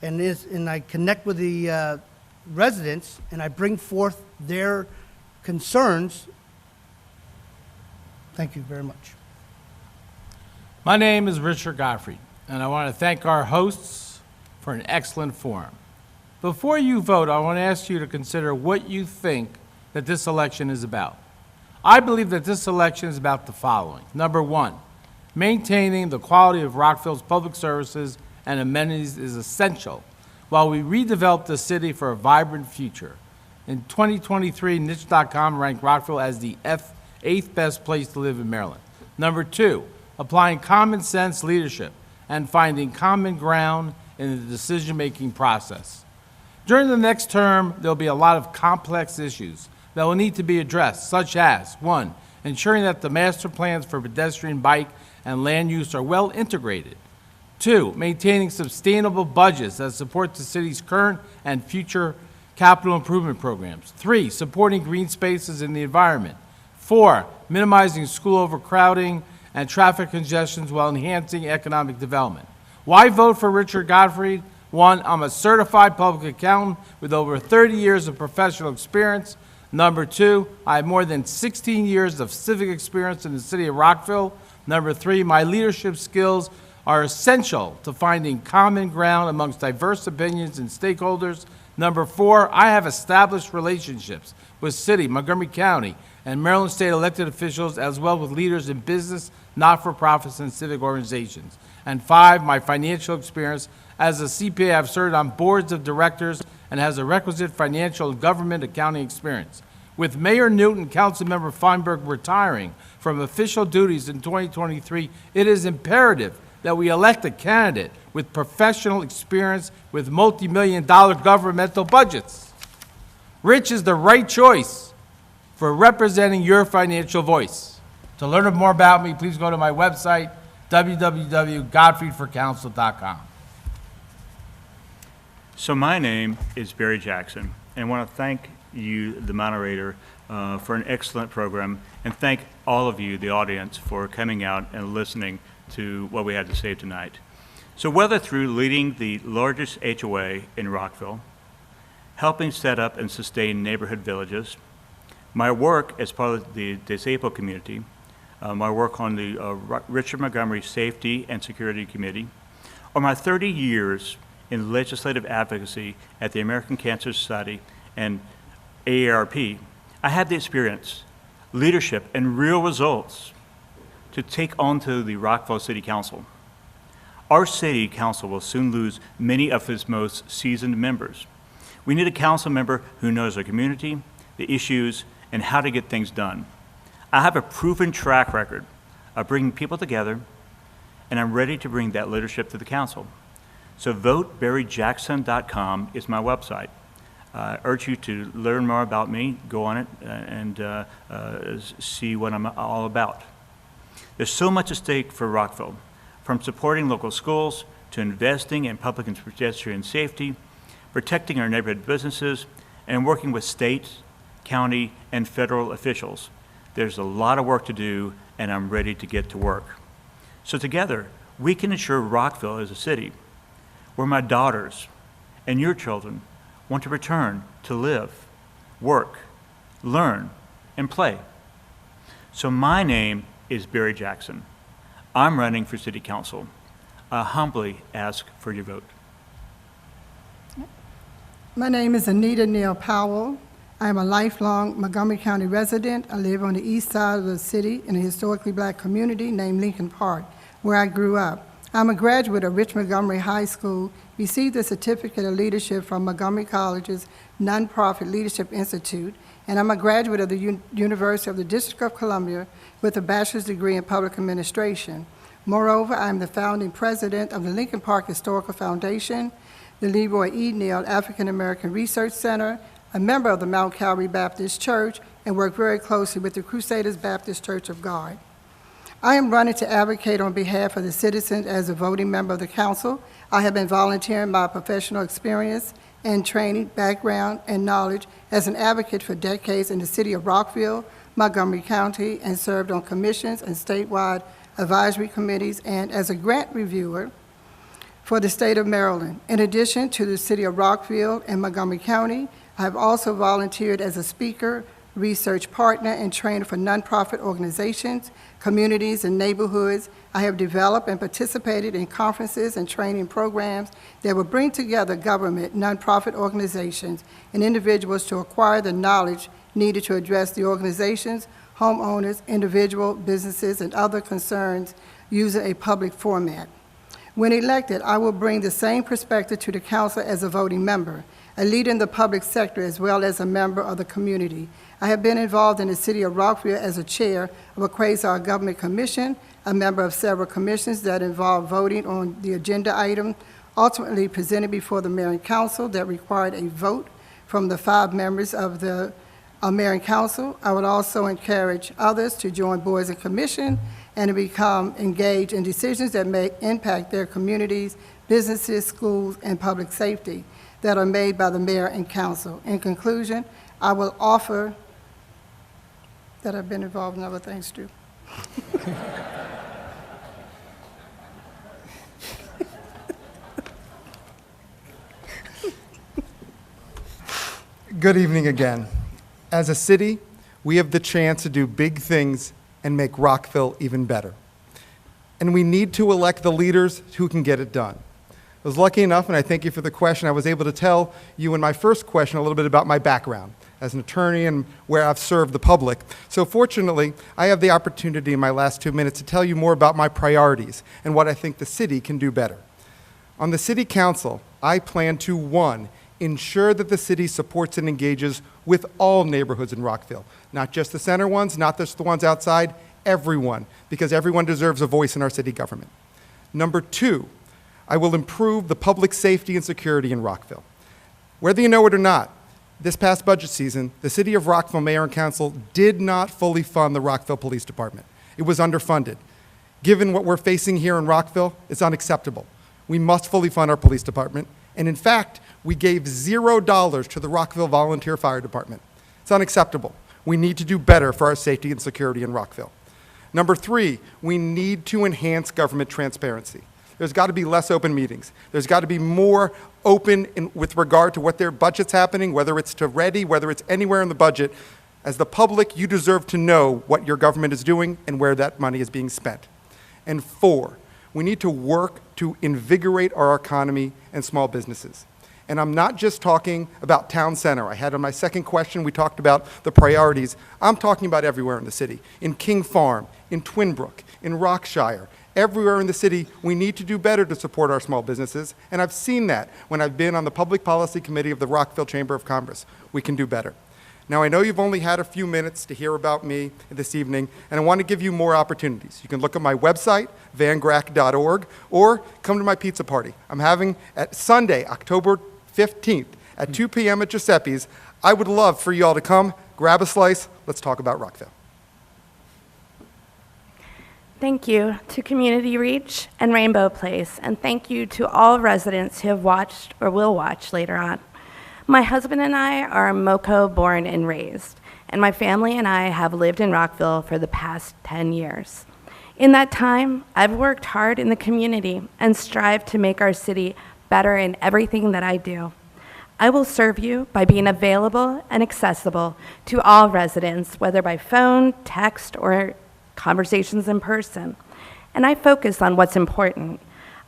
Speaker 8: and I connect with the residents and I bring forth their concerns. Thank you very much.
Speaker 9: My name is Richard Gottfried, and I want to thank our hosts for an excellent forum. Before you vote, I want to ask you to consider what you think that this election is about. I believe that this election is about the following. Number one, maintaining the quality of Rockville's public services and amenities is essential while we redevelop the city for a vibrant future. In 2023, Niche.com ranked Rockville as the 8th best place to live in Maryland. Number two, applying common sense leadership and finding common ground in the decision-making process. During the next term, there'll be a lot of complex issues that will need to be addressed, such as, one, ensuring that the master plans for pedestrian, bike, and land use are well integrated. Two, maintaining sustainable budgets that support the city's current and future capital improvement programs. Three, supporting green spaces in the environment. Four, minimizing school overcrowding and traffic congestions while enhancing economic development. Why vote for Richard Gottfried? One, I'm a certified public accountant with over 30 years of professional experience. Number two, I have more than 16 years of civic experience in the city of Rockville. Number three, my leadership skills are essential to finding common ground amongst diverse opinions and stakeholders. Number four, I have established relationships with city, Montgomery County, and Maryland state elected officials, as well with leaders in business, not-for-profits, and civic organizations. And five, my financial experience. As a CPA, I've served on boards of directors and has a requisite financial and government accounting experience. With Mayor Newton and Councilmember Feinberg retiring from official duties in 2023, it is imperative that we elect a candidate with professional experience with multi-million-dollar governmental budgets. Rich is the right choice for representing your financial voice. To learn more about me, please go to my website, www.godfriedforcouncil.com.
Speaker 10: So my name is Barry Jackson, and I want to thank you, the moderator, for an excellent program, and thank all of you, the audience, for coming out and listening to what we had to say tonight. So whether through leading the largest HOA in Rockville, helping set up and sustain neighborhood villages, my work as part of the disabled community, my work on the Richard Montgomery Safety and Security Committee, or my 30 years in legislative advocacy at the American Cancer Society and AARP, I have the experience, leadership, and real results to take on to the Rockville City Council. Our city council will soon lose many of its most seasoned members. We need a council member who knows our community, the issues, and how to get things done. I have a proven track record of bringing people together, and I'm ready to bring that leadership to the council. So votebarryjackson.com is my website. I urge you to learn more about me, go on it, and see what I'm all about. There's so much at stake for Rockville, from supporting local schools to investing in public and pedestrian safety, protecting our neighborhood businesses, and working with state, county, and federal officials. There's a lot of work to do, and I'm ready to get to work. So together, we can ensure Rockville is a city where my daughters and your children want to return to live, work, learn, and play. So my name is Barry Jackson. I'm running for City Council. I humbly ask for your vote.
Speaker 11: My name is Anita Neal Powell. I am a lifelong Montgomery County resident. I live on the east side of the city in a historically black community named Lincoln Park, where I grew up. I'm a graduate of Richmond Montgomery High School, received a certificate of leadership from Montgomery College's Nonprofit Leadership Institute, and I'm a graduate of the University of the District of Columbia with a bachelor's degree in public administration. Moreover, I'm the founding president of the Lincoln Park Historical Foundation, the Leroy E. Neal African American Research Center, a member of the Mount Calvary Baptist Church, and work very closely with the Crusaders Baptist Church of God. I am running to advocate on behalf of the citizens as a voting member of the council. I have been volunteering my professional experience and training, background, and knowledge as an advocate for decades in the city of Rockville, Montgomery County, and served on commissions and statewide advisory committees and as a grant reviewer for the state of Maryland. In addition to the city of Rockville and Montgomery County, I have also volunteered as a speaker, research partner, and trainer for nonprofit organizations, communities, and neighborhoods. I have developed and participated in conferences and training programs that will bring together government, nonprofit organizations, and individuals to acquire the knowledge needed to address the organizations, homeowners, individual businesses, and other concerns using a public format. When elected, I will bring the same perspective to the council as a voting member, a leader in the public sector as well as a member of the community. I have been involved in the city of Rockville as a chair of a quasi-government commission, a member of several commissions that involve voting on the agenda item, ultimately presented before the mayor and council that required a vote from the 5 members of the mayor and council. I would also encourage others to join boards and commissions and to become engaged in decisions that may impact their communities, businesses, schools, and public safety that are made by the mayor and council. In conclusion, I will offer that I've been involved in other things too.
Speaker 12: Good evening again. As a city, we have the chance to do big things and make Rockville even better. And we need to elect the leaders who can get it done. I was lucky enough, and I thank you for the question, I was able to tell you in my first question a little bit about my background as an attorney and where I've served the public. So fortunately, I have the opportunity in my last 2 minutes to tell you more about my priorities and what I think the city can do better. On the city council, I plan to, 1, ensure that the city supports and engages with all neighborhoods in Rockville, not just the center ones, not just the ones outside, everyone, because everyone deserves a voice in our city government. Number 2, I will improve the public safety and security in Rockville. Whether you know it or not, this past budget season, the City of Rockville Mayor and Council did not fully fund the Rockville Police Department. It was underfunded. Given what we're facing here in Rockville, it's unacceptable. We must fully fund our police department, and in fact, we gave $0 to the Rockville Volunteer Fire Department. It's unacceptable. We need to do better for our safety and security in Rockville. Number 3, we need to enhance government transparency. There's got to be less open meetings. There's got to be more open with regard to what their budget's happening, whether it's to Ready, whether it's anywhere in the budget. As the public, you deserve to know what your government is doing and where that money is being spent. And 4, We need to work to invigorate our economy and small businesses. And I'm not just talking about town center. I had on my second question, we talked about the priorities. I'm talking about everywhere in the city. In King Farm, in Twinbrook, in Rockshire, everywhere in the city, we need to do better to support our small businesses. And I've seen that when I've been on the Public Policy Committee of the Rockville Chamber of Commerce. We can do better. Now, I know you've only had a few minutes to hear about me this evening, and I want to give you more opportunities. You can look at my website, vangrack.org, or come to my pizza party. I'm having at Sunday, October 15th at 2 p.m. at Giuseppe's. I would love for you all to come, grab a slice, let's talk about Rockville.
Speaker 13: Thank you to Community Reach and Rainbow Place, and thank you to all residents who have watched or will watch later on. My husband and I are MoCo born and raised, and my family and I have lived in Rockville for the past 10 years. In that time, I've worked hard in the community and strived to make our city better in everything that I do. I will serve you by being available and accessible to all residents, whether by phone, text, or conversations in person. And I focus on what's important.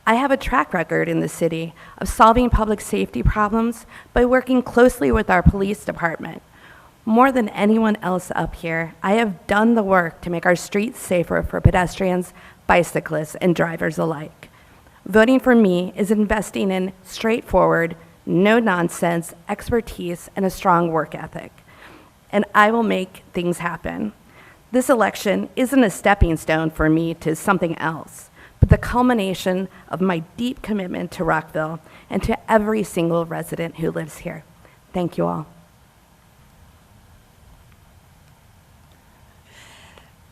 Speaker 13: I have a track record in the city of solving public safety problems by working closely with our police department. More than anyone else up here, I have done the work to make our streets safer for pedestrians, bicyclists, and drivers alike. Voting for me is investing in straightforward, no-nonsense expertise and a strong work ethic. And I will make things happen. This election isn't a stepping stone for me to something else, but the culmination of my deep commitment to Rockville and to every single resident who lives here. Thank you all.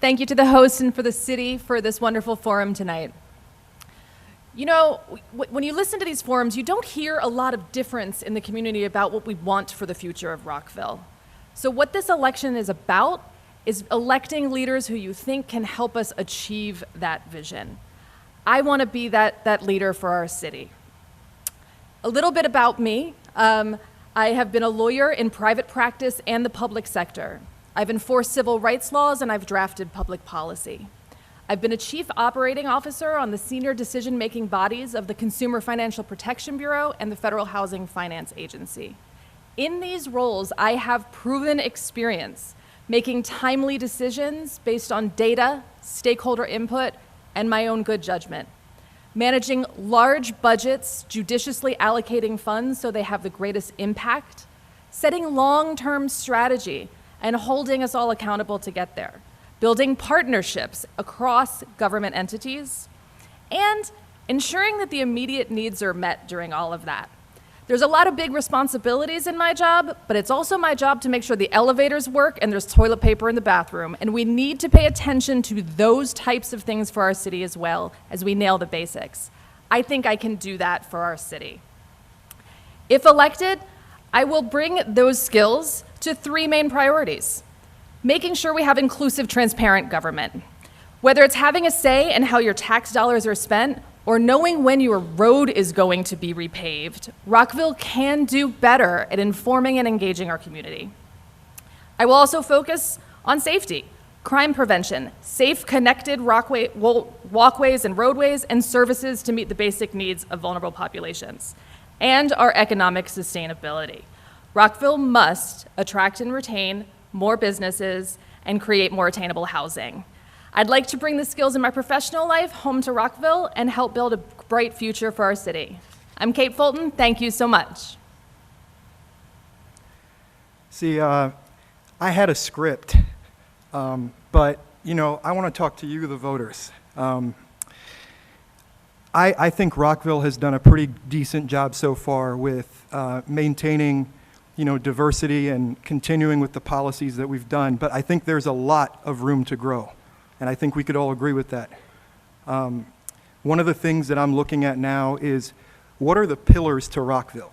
Speaker 14: Thank you to the host and for the city for this wonderful forum tonight. You know, when you listen to these forums, you don't hear a lot of difference in the community about what we want for the future of Rockville. So what this election is about is electing leaders who you think can help us achieve that vision. I want to be that leader for our city. A little bit about me. I have been a lawyer in private practice and the public sector. I've enforced civil rights laws and I've drafted public policy. I've been a chief operating officer on the senior decision-making bodies of the Consumer Financial Protection Bureau and the Federal Housing Finance Agency. In these roles, I have proven experience making timely decisions based on data, stakeholder input, and my own good judgment. Managing large budgets, judiciously allocating funds so they have the greatest impact, setting long-term strategy, and holding us all accountable to get there. Building partnerships across government entities, and ensuring that the immediate needs are met during all of that. There's a lot of big responsibilities in my job, but it's also my job to make sure the elevators work and there's toilet paper in the bathroom, and we need to pay attention to those types of things for our city as well as we nail the basics. I think I can do that for our city. If elected, I will bring those skills to three main priorities. Making sure we have inclusive, transparent government. Whether it's having a say in how your tax dollars are spent or knowing when your road is going to be repaved, Rockville can do better at informing and engaging our community. I will also focus on safety, crime prevention, safe, connected walkways and roadways, and services to meet the basic needs of vulnerable populations, and our economic sustainability. Rockville must attract and retain more businesses and create more attainable housing. I'd like to bring the skills in my professional life home to Rockville and help build a bright future for our city. I'm Kate Fulton. Thank you so much.
Speaker 5: See, I had a script, but, you know, I want to talk to you, the voters. I think Rockville has done a pretty decent job so far with maintaining, you know, diversity and continuing with the policies that we've done, but I think there's a lot of room to grow, and I think we could all agree with that. One of the things that I'm looking at now is what are the pillars to Rockville,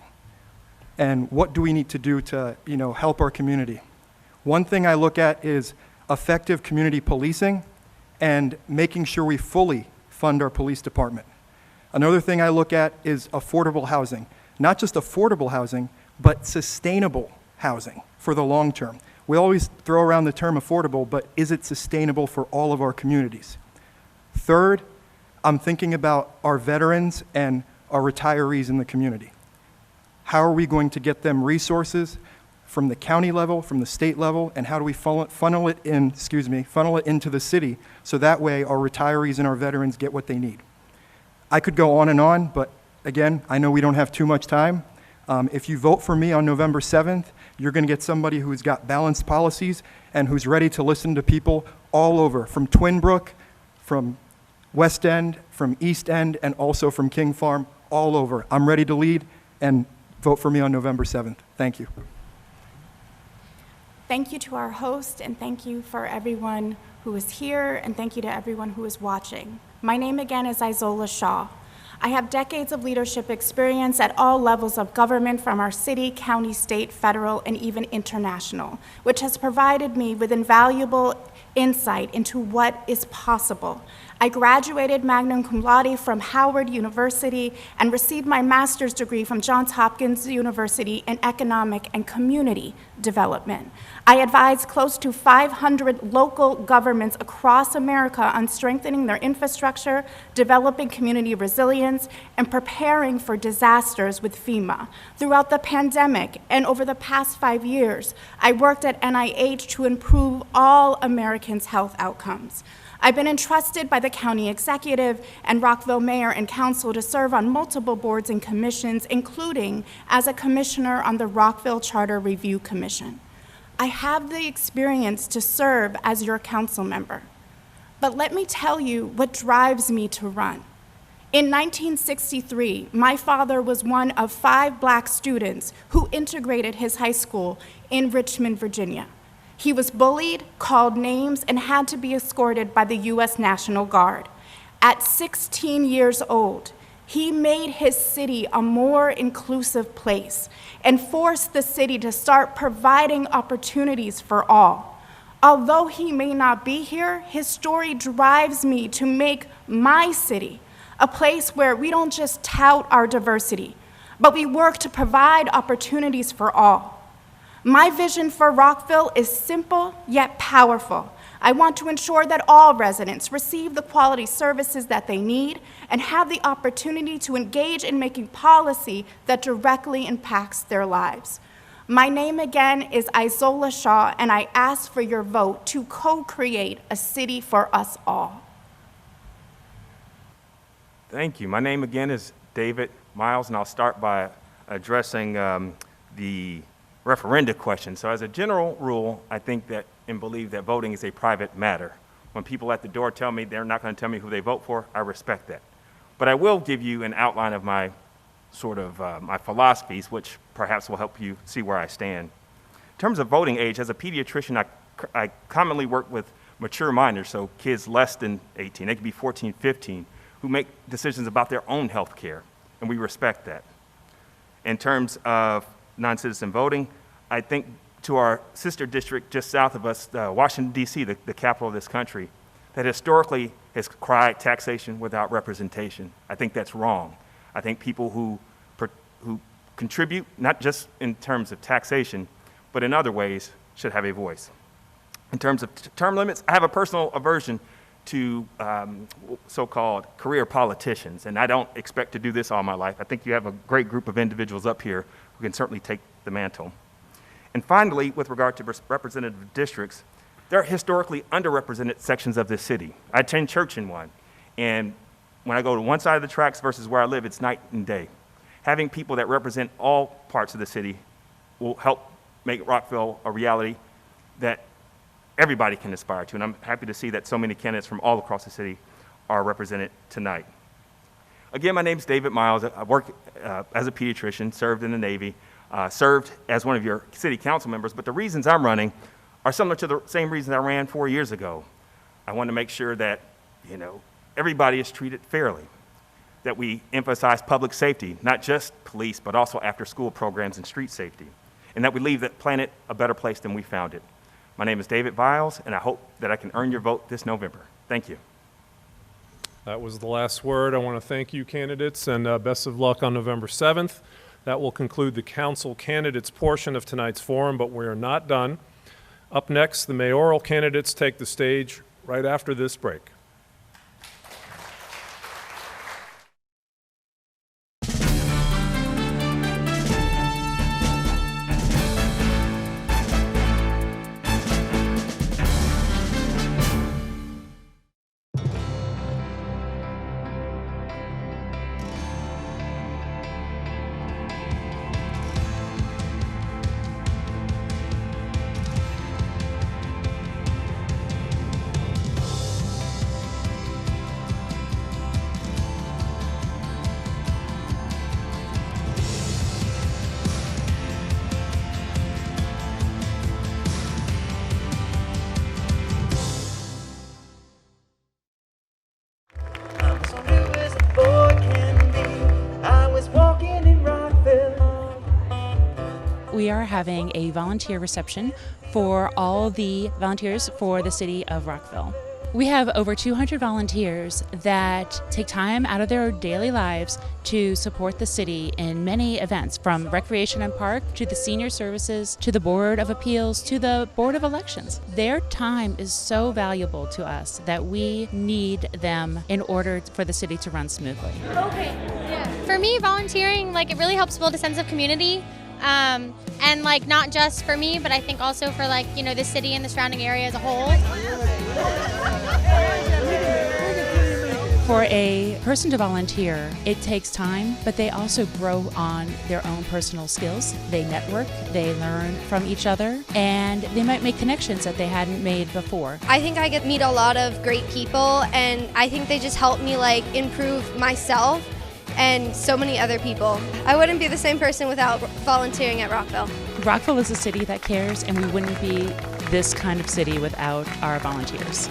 Speaker 5: and what do we need to do to, you know, help our community? One thing I look at is effective community policing and making sure we fully fund our police department. Another thing I look at is affordable housing, not just affordable housing, but sustainable housing for the long term. We always throw around the term affordable, but is it sustainable for all of our communities? Third, I'm thinking about our veterans and our retirees in the community. How are we going to get them resources from the county level, from the state level, and how do we funnel it into the city so that way our retirees and our veterans get what they need? I could go on, but again, I know we don't have too much time. If you vote for me on November 7th, you're going to get somebody who's got balanced policies and who's ready to listen to people all over, from Twin Brook, from West End, from East End, and also from King Farm, all over. I'm ready to lead, and vote for me on November 7th. Thank you.
Speaker 6: Thank you to our host, and thank you for everyone who is here, and thank you to everyone who is watching. My name again is Isola Shaw. I have decades of leadership experience at all levels of government, from our city, county, state, federal, and even international, which has provided me with invaluable insight into what is possible. I graduated magna cum laude from Howard University and received my master's degree from Johns Hopkins University in economic and community development. I advised close to 500 local governments across America on strengthening their infrastructure, developing community resilience, and preparing for disasters with FEMA. Throughout the pandemic and over the past 5 years, I worked at NIH to improve all Americans' health outcomes. I've been entrusted by the county executive and Rockville mayor and council to serve on multiple boards and commissions, including as a commissioner on the Rockville Charter Review Commission. I have the experience to serve as your council member. But let me tell you what drives me to run. In 1963, my father was one of 5 black students who integrated his high school in Richmond, Virginia. He was bullied, called names, and had to be escorted by the U.S. National Guard. At 16 years old, he made his city a more inclusive place and forced the city to start providing opportunities for all. Although he may not be here, his story drives me to make my city a place where we don't just tout our diversity, but we work to provide opportunities for all. My vision for Rockville is simple yet powerful. I want to ensure that all residents receive the quality services that they need and have the opportunity to engage in making policy that directly impacts their lives. My name again is Isola Shaw, and I ask for your vote to co-create a city for us all.
Speaker 7: Thank you. My name again is David Miles, and I'll start by addressing the referenda question. So as a general rule, I think that and believe that voting is a private matter. When people at the door tell me they're not going to tell me who they vote for, I respect that. But I will give you an outline of my my philosophies, which perhaps will help you see where I stand. In terms of voting age, as a pediatrician, I commonly work with mature minors, so kids less than 18, they could be 14, 15, who make decisions about their own health care, and we respect that. In terms of non-citizen voting, I think to our sister district just south of us, Washington, D.C., the capital of this country, that historically has cried taxation without representation. I think that's wrong. I think people who contribute, not just in terms of taxation, but in other ways, should have a voice. In terms of term limits, I have a personal aversion to so-called career politicians, and I don't expect to do this all my life. I think you have a great group of individuals up here who can certainly take the mantle. And finally, with regard to representative districts, there are historically underrepresented sections of this city. I attend church in one, and when I go to one side of the tracks versus where I live, it's night and day. Having people that represent all parts of the city will help make Rockville a reality that everybody can aspire to, and I'm happy to see that so many candidates from all across the city are represented tonight. Again, my name is David Miles. I work as a pediatrician, served in the Navy, served as one of your city council members, but the reasons I'm running are similar to the same reasons I ran 4 years ago. I want to make sure that, everybody is treated fairly, that we emphasize public safety, not just police, but also after-school programs and street safety, and that we leave the planet a better place than we found it. My name is David Viles, and I hope that I can earn your vote this November. Thank you.
Speaker 4: That was the last word. I want to thank you, candidates, and best of luck on November 7th. That will conclude the council candidates portion of tonight's forum, but we are not done. Up next, the mayoral candidates take the stage right after this break.
Speaker 15: we are having a volunteer reception for all the volunteers for the city of Rockville. We have over 200 volunteers that take time out of their daily lives to support the city in many events, from recreation and park to the senior services to the Board of Appeals to the Board of Elections. Their time is so valuable to us that we need them in order for the city to run smoothly.
Speaker 16: Okay. Yeah. For me, volunteering, it really helps build a sense of community. And not just for me, but I think also for the city and the surrounding area as a whole.
Speaker 15: For a person to volunteer, it takes time, but they also grow on their own personal skills. They network, they learn from each other, and they might make connections that they hadn't made before.
Speaker 17: I think I get to meet a lot of great people, and I think they just help me improve myself and so many other people. I wouldn't be the same person without volunteering at Rockville.
Speaker 15: Rockville is a city that cares, and we wouldn't be this kind of city without our volunteers.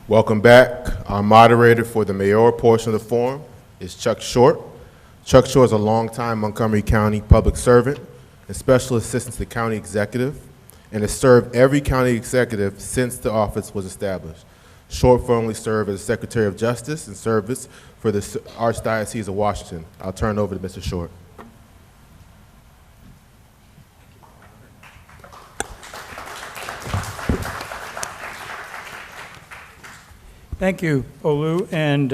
Speaker 2: Welcome back. Our moderator for the mayoral portion of the forum is Chuck Short. Chuck Short is a longtime Montgomery County public servant and special assistant to the county executive, and has served every county executive since the office was established. Short formerly served as Secretary of Justice and Service for the Archdiocese of Washington. I'll turn it over to Mr. Short.
Speaker 18: Thank you, Olu, and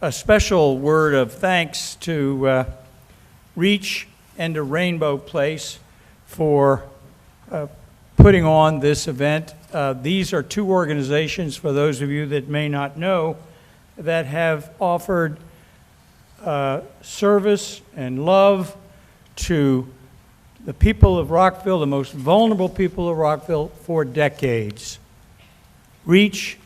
Speaker 18: a special word of thanks to Reach and to Rainbow Place for putting on this event. These are two organizations, for those of you that may not know, that have offered service and love to the people of Rockville, the most vulnerable people of Rockville, for decades. Reach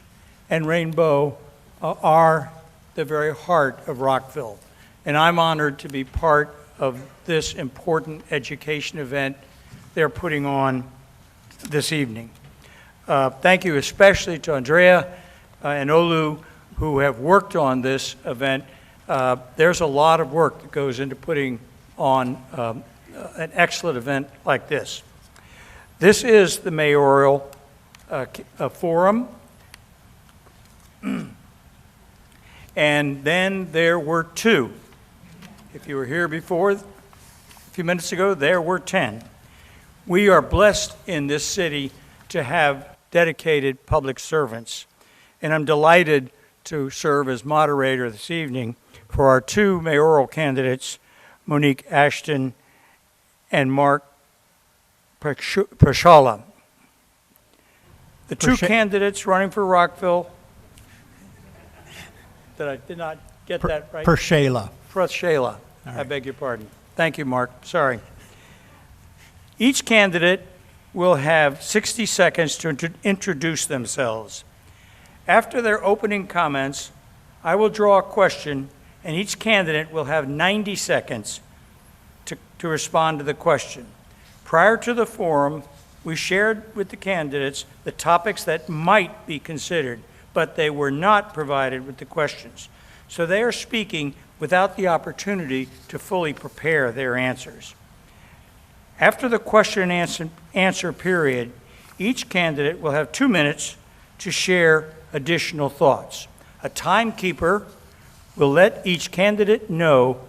Speaker 18: and Rainbow are the very heart of Rockville, and I'm honored to be part of this important education event they're putting on this evening. Thank you especially to Andrea and Olu, who have worked on this event. There's a lot of work that goes into putting on an excellent event like this. This is the mayoral forum. And then there were two. If you were here before, a few minutes ago, there were 10. We are blessed in this city to have dedicated public servants. And I'm delighted to serve as moderator this evening for our two mayoral candidates, Monique Ashton and Mark Pershala. The two candidates running for Rockville, that I did not get that right?
Speaker 19: Pershala.
Speaker 18: Pershala. I beg your pardon. Thank you, Mark. Sorry. Each candidate will have 60 seconds to introduce themselves. After their opening comments, I will draw a question, and each candidate will have 90 seconds to respond to the question. Prior to the forum, we shared with the candidates the topics that might be considered, but they were not provided with the questions. So they are speaking without the opportunity to fully prepare their answers. After the question and answer period, each candidate will have 2 minutes to share additional thoughts. A timekeeper will let each candidate know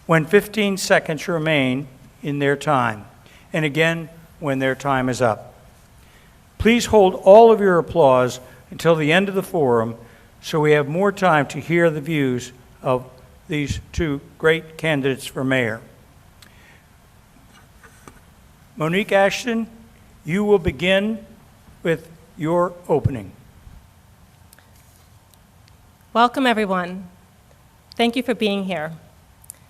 Speaker 18: when 15 seconds remain in their time, and again when their time is up. Please hold all of your applause until the end of the forum so we have more time to hear the views of these two great candidates for mayor. Monique Ashton, you will begin with your opening.
Speaker 20: Welcome, everyone. Thank you for being here.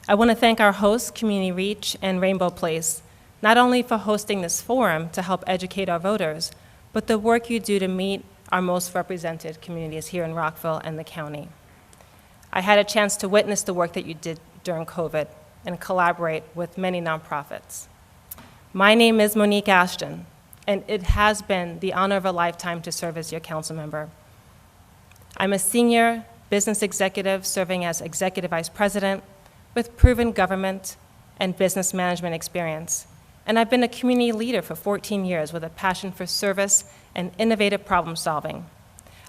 Speaker 20: I want to thank our hosts, Community Reach and Rainbow Place, not only for hosting this forum to help educate our voters, but the work you do to meet our most represented communities here in Rockville and the county. I had a chance to witness the work that you did during COVID and collaborate with many nonprofits. My name is Monique Ashton, and it has been the honor of a lifetime to serve as your council member. I'm a senior business executive serving as executive vice president with proven government and business management experience. And I've been a community leader for 14 years with a passion for service and innovative problem solving.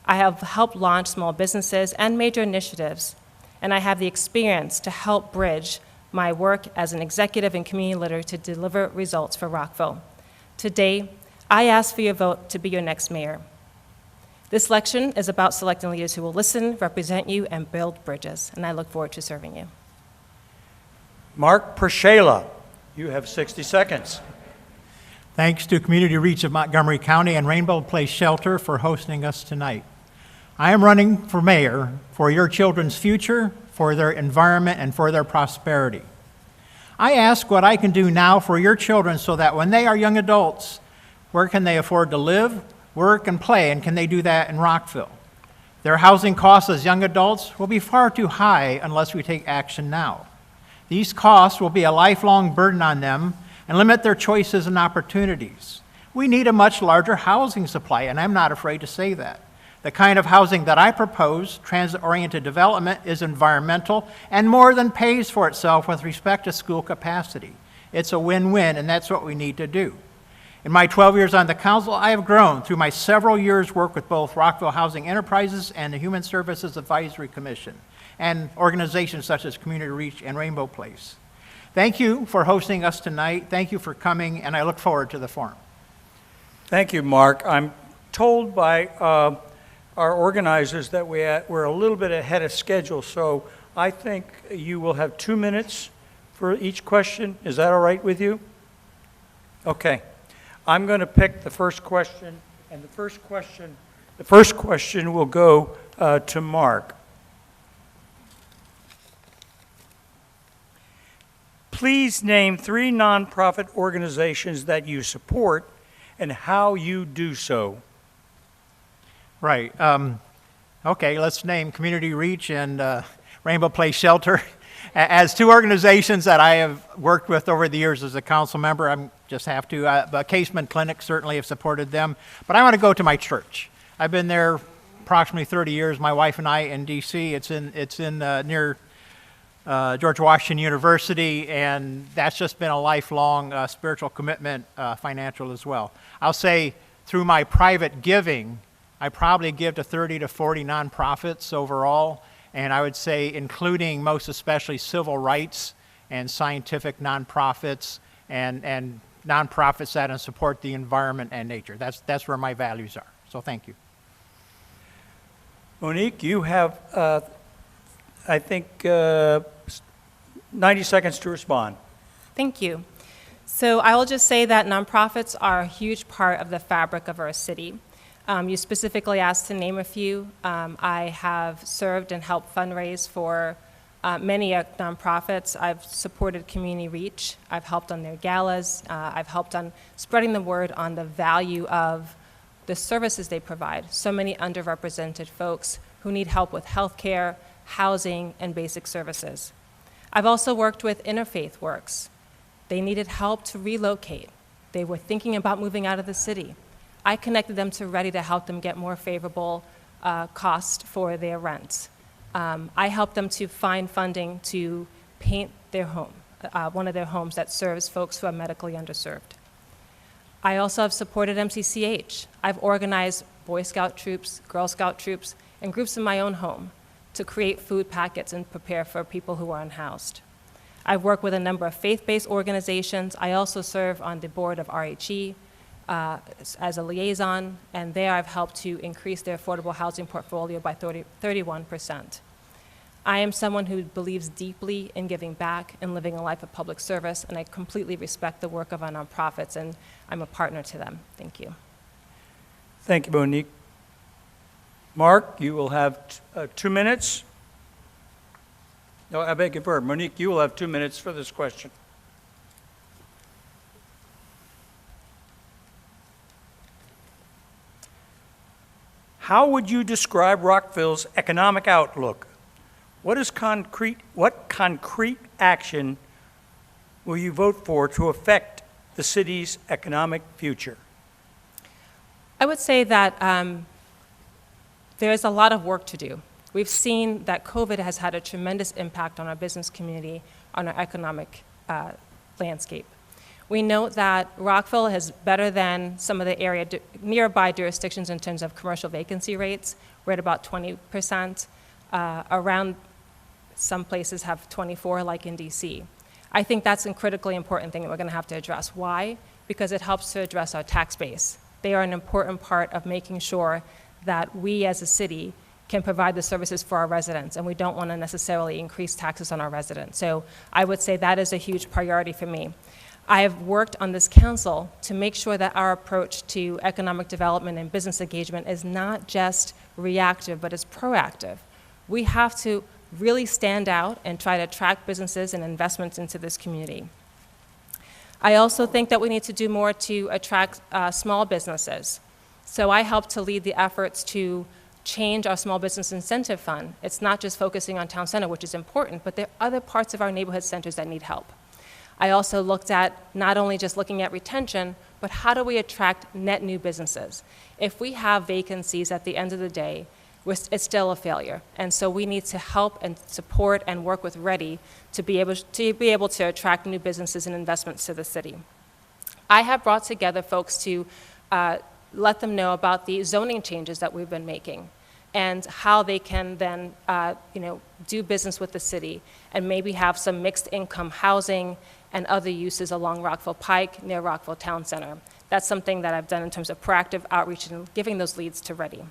Speaker 20: I have helped launch small businesses and major initiatives, and I have the experience to help bridge my work as an executive and community leader to deliver results for Rockville. Today, I ask for your vote to be your next mayor. This election is about selecting leaders who will listen, represent you, and build bridges, and I look forward to serving you.
Speaker 18: Mark Pershala, you have 60 seconds.
Speaker 19: Thanks to Community Reach of Montgomery County and Rainbow Place Shelter for hosting us tonight. I am running for mayor for your children's future, for their environment, and for their prosperity. I ask what I can do now for your children so that when they are young adults, where can they afford to live, work, and play, and can they do that in Rockville? Their housing costs as young adults will be far too high unless we take action now. These costs will be a lifelong burden on them and limit their choices and opportunities. We need a much larger housing supply, and I'm not afraid to say that. The kind of housing that I propose, transit-oriented development, is environmental and more than pays for itself with respect to school capacity. It's a win-win, and that's what we need to do. In my 12 years on the council, I have grown through my several years' work with both Rockville Housing Enterprises and the Human Services Advisory Commission, and organizations such as Community Reach and Rainbow Place. Thank you for hosting us tonight. Thank you for coming, and I look forward to the forum.
Speaker 18: Thank you, Mark. I'm told by our organizers that we're a little bit ahead of schedule, so I think you will have 2 minutes for each question. Is that all right with you? Okay. I'm going to pick the first question, and the first question will go to Mark. Please name 3 nonprofit organizations that you support and how you do so.
Speaker 19: Right. Okay, let's name Community Reach and Rainbow Place Shelter as 2 organizations that I have worked with over the years as a council member. I just have to. Casement Clinic certainly have supported them. But I want to go to my church. I've been there approximately 30 years. My wife and I in D.C. It's in near George Washington University, and that's just been a lifelong spiritual commitment, financial as well. I'll say through my private giving, I probably give to 30 to 40 nonprofits overall, and I would say including most especially civil rights and scientific nonprofits and nonprofits that support the environment and nature. That's where my values are. So thank you.
Speaker 18: Monique, you have, I think, 90 seconds to respond.
Speaker 20: Thank you. So I will just say that nonprofits are a huge part of the fabric of our city. You specifically asked to name a few. I have served and helped fundraise for many nonprofits. I've supported Community Reach. I've helped on their galas. I've helped on spreading the word on the value of the services they provide. So many underrepresented folks who need help with healthcare, housing, and basic services. I've also worked with Interfaith Works. They needed help to relocate. They were thinking about moving out of the city. I connected them to Ready to help them get more favorable cost for their rent. I helped them to find funding to paint their home, one of their homes that serves folks who are medically underserved. I also have supported MCCH. I've organized Boy Scout troops, Girl Scout troops, and groups in my own home to create food packets and prepare for people who are unhoused. I've worked with a number of faith-based organizations. I also serve on the board of RHE as a liaison, and there I've helped to increase their affordable housing portfolio by 31%. I am someone who believes deeply in giving back and living a life of public service, and I completely respect the work of our nonprofits, and I'm a partner to them. Thank you.
Speaker 18: Thank you, Monique. Mark, you will have 2 minutes. No, I beg your pardon. Monique, you will have 2 minutes for this question. How would you describe Rockville's economic outlook? What concrete action will you vote for to affect the city's economic future?
Speaker 20: I would say that there's a lot of work to do. We've seen that COVID has had a tremendous impact on our business community, on our economic landscape. We note that Rockville is better than some of the nearby jurisdictions in terms of commercial vacancy rates. We're at about 20%. Around some places have 24, like in DC. I think that's a critically important thing that we're going to have to address. Why? Because it helps to address our tax base. They are an important part of making sure that we as a city can provide the services for our residents, and we don't want to necessarily increase taxes on our residents. So I would say that is a huge priority for me. I have worked on this council to make sure that our approach to economic development and business engagement is not just reactive, but is proactive. We have to really stand out and try to attract businesses and investments into this community. I also think that we need to do more to attract small businesses. So I helped to lead the efforts to change our small business incentive fund. It's not just focusing on town center, which is important, but there are other parts of our neighborhood centers that need help. I also looked at not only just looking at retention, but how do we attract net new businesses? If we have vacancies at the end of the day, it's still a failure. And so we need to help and support and work with Ready to be able to attract new businesses and investments to the city. I have brought together folks to let them know about the zoning changes that we've been making and how they can then do business with the city and maybe have some mixed income housing and other uses along Rockville Pike near Rockville Town Center. That's something that I've done in terms of proactive outreach and giving those leads to Ready.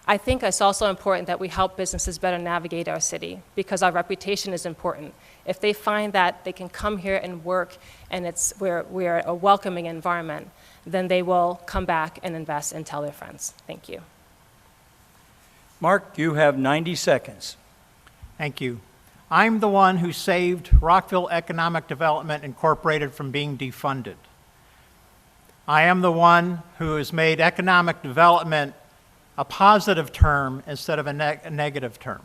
Speaker 20: I think it's also important that we help businesses better navigate our city because our reputation is important. If they find that they can come here and work and we're a welcoming environment, then they will come back and invest and tell their friends. Thank you.
Speaker 18: Mark, you have 90 seconds.
Speaker 19: Thank you. I'm the one who saved Rockville Economic Development Incorporated from being defunded. I am the one who has made economic development a positive term instead of a negative term.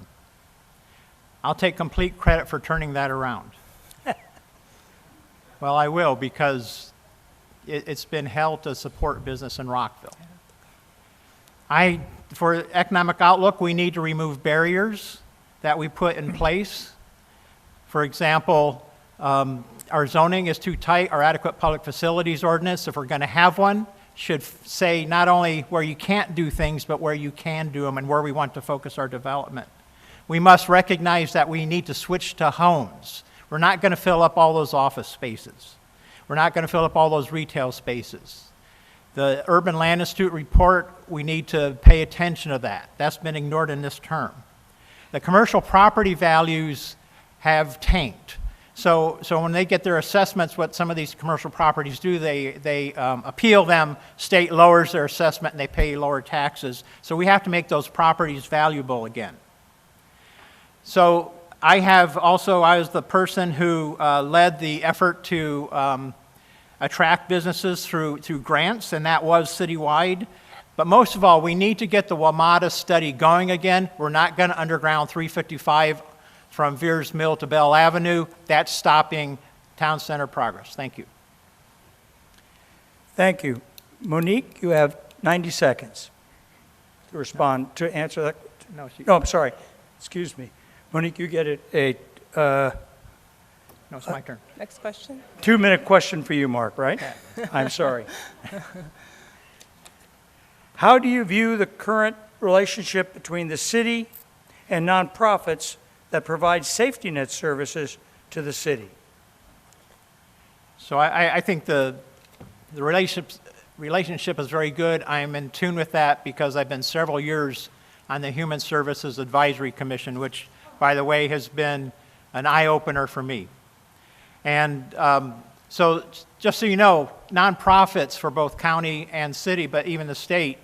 Speaker 19: I'll take complete credit for turning that around. Well, I will, because it's been held to support business in Rockville. For economic outlook, we need to remove barriers that we put in place. For example, our zoning is too tight. Our adequate public facilities ordinance, if we're going to have one, should say not only where you can't do things, but where you can do them and where we want to focus our development. We must recognize that we need to switch to homes. We're not going to fill up all those office spaces. We're not going to fill up all those retail spaces. The Urban Land Institute report, we need to pay attention to that. That's been ignored in this term. The commercial property values have tanked. So when they get their assessments, what some of these commercial properties do, they appeal them, state lowers their assessment, and they pay lower taxes. So we have to make those properties valuable again. So I was the person who led the effort to attract businesses through grants, and that was citywide. But most of all, we need to get the WMATA study going again. We're not going to underground 355 from Veers Mill to Bell Avenue. That's stopping town center progress. Thank you.
Speaker 18: Thank you. Monique, you have 90 seconds to respond, to answer that. No, I'm sorry. Excuse me. Monique, you get
Speaker 19: No, it's my turn.
Speaker 20: Next question.
Speaker 18: 2-minute question for you, Mark, right?
Speaker 19: Yeah.
Speaker 18: I'm sorry. How do you view the current relationship between the city and nonprofits that provide safety net services to the city?
Speaker 19: So I think the relationship is very good. I am in tune with that because I've been several years on the Human Services Advisory Commission, which, by the way, has been an eye-opener for me. And so just so you know, nonprofits for both county and city, but even the state,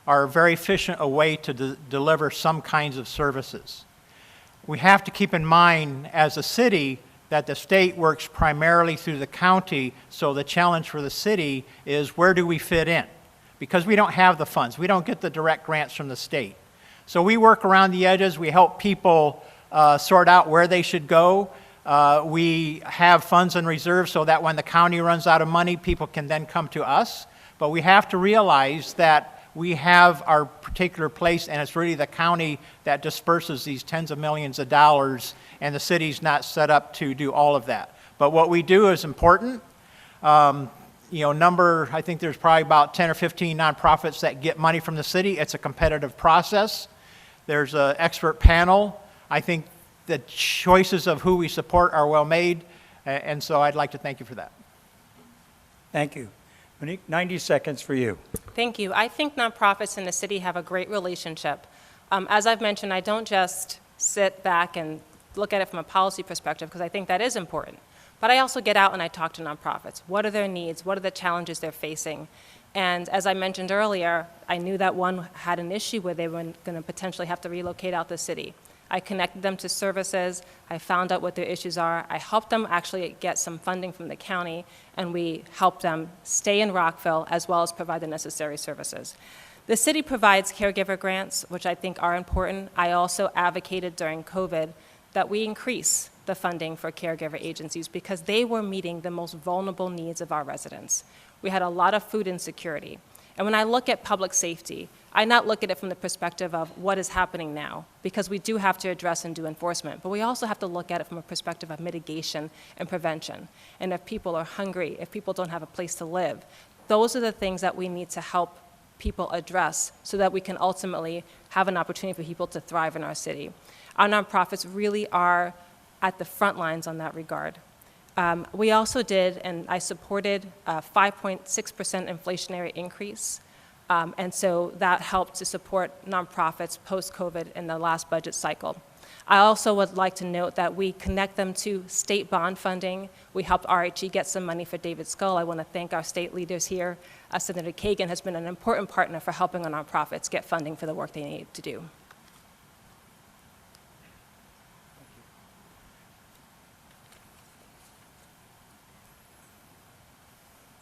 Speaker 19: are a very efficient a way to deliver some kinds of services. We have to keep in mind as a city that the state works primarily through the county, so the challenge for the city is where do we fit in? Because we don't have the funds. We don't get the direct grants from the state. So we work around the edges. We help people sort out where they should go. We have funds in reserve so that when the county runs out of money, people can then come to us. But we have to realize that we have our particular place, and it's really the county that disperses these tens of millions of dollars, and the city's not set up to do all of that. But what we do is important. I think there's probably about 10 or 15 nonprofits that get money from the city. It's a competitive process. There's an expert panel. I think the choices of who we support are well made, and so I'd like to thank you for that.
Speaker 18: Thank you. Monique, 90 seconds for you.
Speaker 20: Thank you. I think nonprofits in the city have a great relationship. As I've mentioned, I don't just sit back and look at it from a policy perspective, because I think that is important. But I also get out and I talk to nonprofits. What are their needs? What are the challenges they're facing? And as I mentioned earlier, I knew that one had an issue where they were going to potentially have to relocate out the city. I connected them to services. I found out what their issues are. I helped them actually get some funding from the county, and we helped them stay in Rockville as well as provide the necessary services. The city provides caregiver grants, which I think are important. I also advocated during COVID that we increase the funding for caregiver agencies because they were meeting the most vulnerable needs of our residents. We had a lot of food insecurity. And when I look at public safety, I not look at it from the perspective of what is happening now, because we do have to address and do enforcement, but we also have to look at it from a perspective of mitigation and prevention. And if people are hungry, if people don't have a place to live, those are the things that we need to help people address so that we can ultimately have an opportunity for people to thrive in our city. Our nonprofits really are at the front lines on that regard. We also did, and I supported a 5.6% inflationary increase And so that helped to support nonprofits post-COVID in the last budget cycle. I also would like to note that we connect them to state bond funding. We helped RHE get some money for David Skull. I want to thank our state leaders here. Senator Kagan has been an important partner for helping our nonprofits get funding for the work they need to do.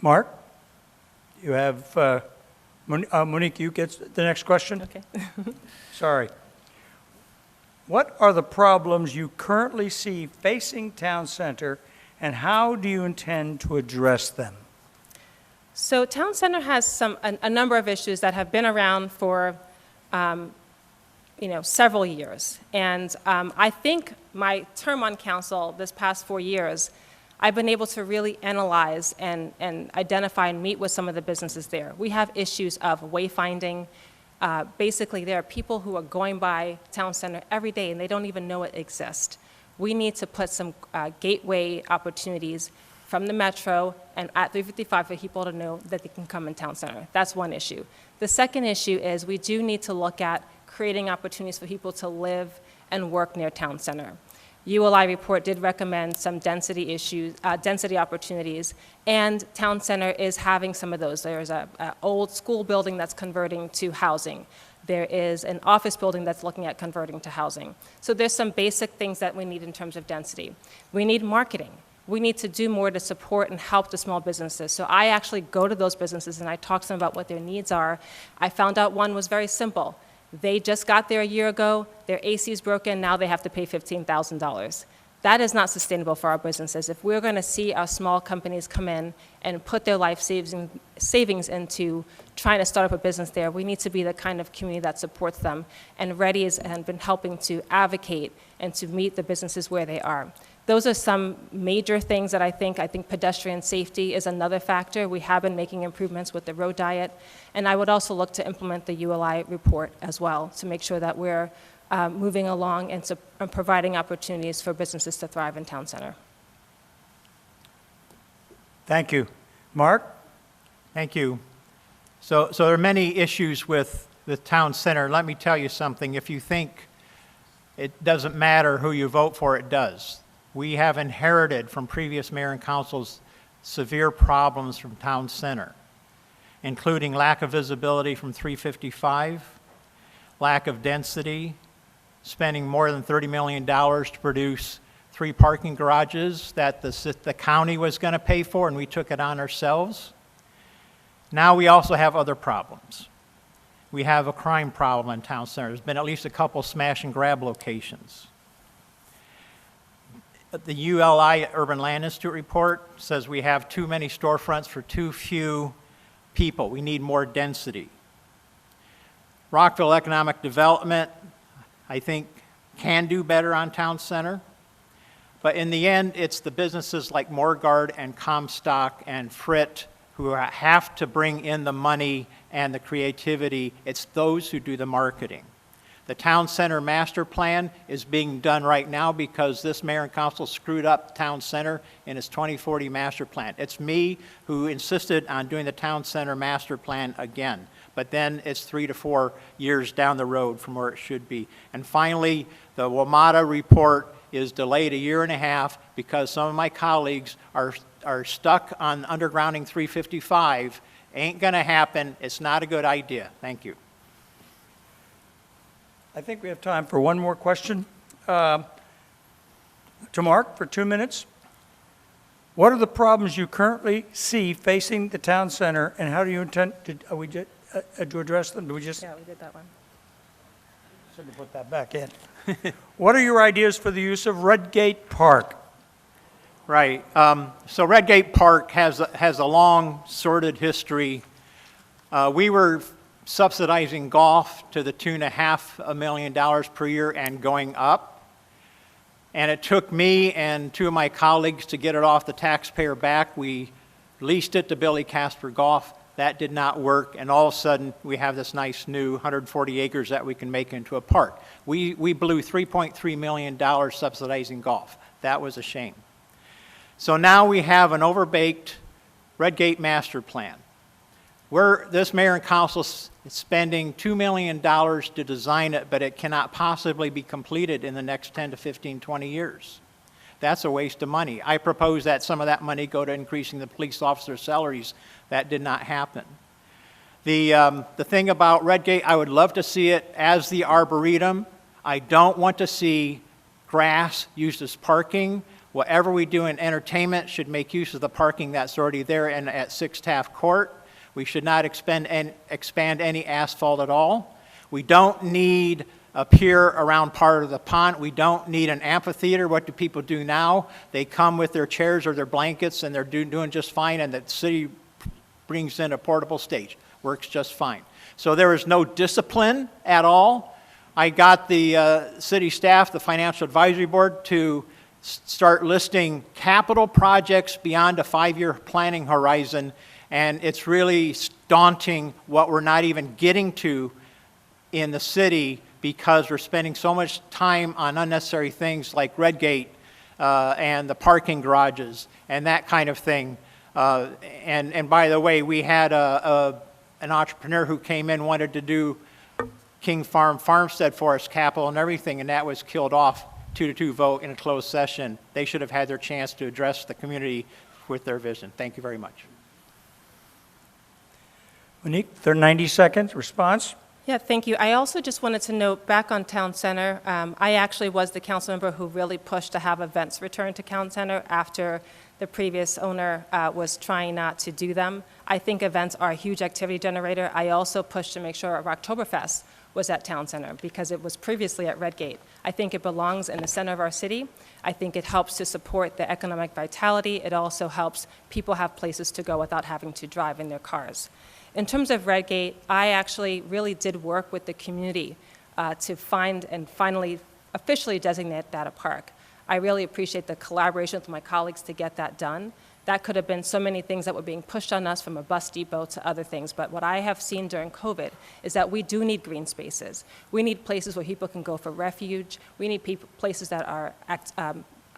Speaker 18: Mark, you have, Monique, you get the next question?
Speaker 20: Okay.
Speaker 18: Sorry. What are the problems you currently see facing Town Center, and how do you intend to address them?
Speaker 20: So Town Center has a number of issues that have been around for several years. And I think my term on council this past 4 years, I've been able to really analyze and identify and meet with some of the businesses there. We have issues of wayfinding. Basically, there are people who are going by Town Center every day and they don't even know it exists. We need to put some gateway opportunities from the Metro and at 355 for people to know that they can come in Town Center. That's one issue. The second issue is we do need to look at creating opportunities for people to live and work near Town Center. ULI report did recommend some density opportunities, and Town Center is having some of those. There's an old school building that's converting to housing. There is an office building that's looking at converting to housing. So there's some basic things that we need in terms of density. We need marketing. We need to do more to support and help the small businesses. So I actually go to those businesses and I talk to them about what their needs are. I found out one was very simple. They just got there a year ago, their AC is broken, now they have to pay $15,000. That is not sustainable for our businesses. If we're going to see our small companies come in and put their life savings into trying to start up a business there, we need to be the kind of community that supports them. And Ready has been helping to advocate and to meet the businesses where they are. Those are some major things that I think pedestrian safety is another factor. We have been making improvements with the road diet. And I would also look to implement the ULI report as well to make sure that we're moving along and providing opportunities for businesses to thrive in Town Center.
Speaker 18: Thank you. Mark?
Speaker 19: Thank you. So there are many issues with the Town Center. Let me tell you something. If you think it doesn't matter who you vote for, it does. We have inherited from previous mayor and councils severe problems from Town Center, including lack of visibility from 355, lack of density, spending more than $30 million to produce 3 parking garages that the county was going to pay for, and we took it on ourselves. Now we also have other problems. We have a crime problem in Town Center. There's been at least a couple smash and grab locations. The ULI Urban Land Institute report says we have too many storefronts for too few people. We need more density. Rockville Economic Development, I think, can do better on Town Center. But in the end, it's the businesses like Morgard and Comstock and Fritt who have to bring in the money and the creativity. It's those who do the marketing. The Town Center Master Plan is being done right now because this mayor and council screwed up Town Center in its 2040 Master Plan. It's me who insisted on doing the Town Center Master Plan again, but then it's 3 to 4 years down the road from where it should be. And finally, the WMATA report is delayed 1.5 years because some of my colleagues are stuck on undergrounding 355. Ain't gonna happen. It's not a good idea. Thank you.
Speaker 18: I think we have time for one more question. To Mark for 2 minutes. What are the problems you currently see facing the Town Center, and how do you intend to address them?
Speaker 20: Yeah, we did that one.
Speaker 18: Should have put that back in. What are your ideas for the use of Redgate Park?
Speaker 19: Right. So Redgate Park has a long, sordid history. We were subsidizing golf to the tune of $500,000 million per year and going up. And it took me and 2 of my colleagues to get it off the taxpayer back. We leased it to Billy Casper Golf. That did not work, and all of a sudden we have this nice new 140 acres that we can make into a park. We blew $3.3 million subsidizing golf. That was a shame. So now we have an overbaked Redgate Master Plan. This mayor and council is spending $2 million to design it, but it cannot possibly be completed in the next 10 to 15, 20 years. That's a waste of money. I propose that some of that money go to increasing the police officer salaries. That did not happen. The thing about Redgate, I would love to see it as the Arboretum. I don't want to see grass used as parking. Whatever we do in entertainment should make use of the parking that's already there and at 6 Taft Court. We should not expand any asphalt at all. We don't need a pier around part of the pond. We don't need an amphitheater. What do people do now? They come with their chairs or their blankets and they're doing just fine, and the city brings in a portable stage. Works just fine. So there is no discipline at all. I got the city staff, the financial advisory board, to start listing capital projects beyond a 5-year planning horizon, and it's really daunting what we're not even getting to in the city because we're spending so much time on unnecessary things like Redgate and the parking garages and that kind of thing. And by the way, we had an entrepreneur who came in, wanted to do King Farm Farmstead for us, capital and everything, and that was killed off 2-2 vote in a closed session. They should have had their chance to address the community with their vision. Thank you very much.
Speaker 18: Monique, 90 seconds response.
Speaker 20: Yeah, thank you. I also just wanted to note, back on Town Center, I actually was the council member who really pushed to have events return to Town Center after the previous owner was trying not to do them. I think events are a huge activity generator. I also pushed to make sure our Oktoberfest was at Town Center because it was previously at Redgate. I think it belongs in the center of our city. I think it helps to support the economic vitality. It also helps people have places to go without having to drive in their cars. In terms of Redgate, I actually really did work with the community to find and finally officially designate that a park. I really appreciate the collaboration with my colleagues to get that done. That could have been so many things that were being pushed on us, from a bus depot to other things. But what I have seen during COVID is that we do need green spaces. We need places where people can go for refuge. We need places that are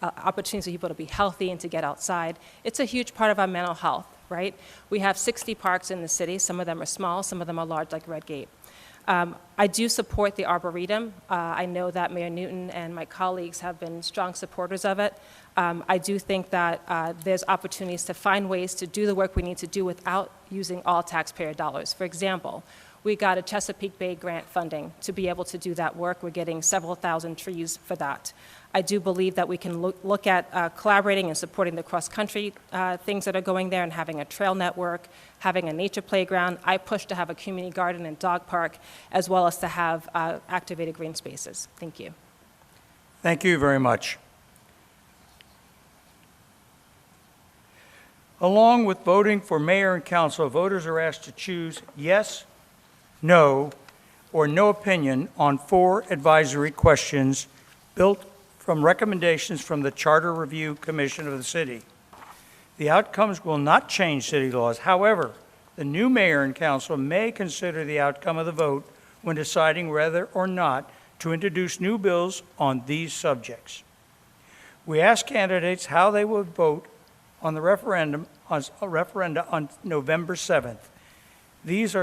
Speaker 20: opportunities for people to be healthy and to get outside. It's a huge part of our mental health, right? We have 60 parks in the city. Some of them are small, some of them are large, like Redgate. I do support the Arboretum. I know that Mayor Newton and my colleagues have been strong supporters of it. I do think that there's opportunities to find ways to do the work we need to do without using all taxpayer dollars. For example, we got a Chesapeake Bay grant funding to be able to do that work. We're getting several thousand trees for that. I do believe that we can look at collaborating and supporting the cross-country things that are going there and having a trail network, having a nature playground. I push to have a community garden and dog park, as well as to have activated green spaces. Thank you.
Speaker 18: Thank you very much. Along with voting for mayor and council, voters are asked to choose yes, no, or no opinion on 4 advisory questions built from recommendations from the Charter Review Commission of the city. The outcomes will not change city laws. However, the new mayor and council may consider the outcome of the vote when deciding whether or not to introduce new bills on these subjects. We ask candidates how they would vote on the referenda on November 7th. These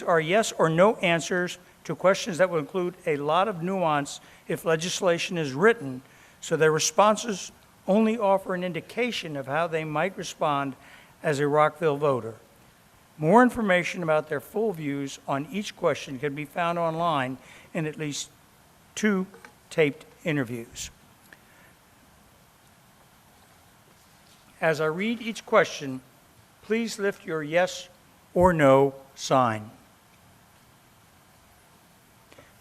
Speaker 18: are yes or no answers to questions that will include a lot of nuance if legislation is written, so their responses only offer an indication of how they might respond as a Rockville voter. More information about their full views on each question can be found online in at least 2 taped interviews. As I read each question, please lift your yes or no sign.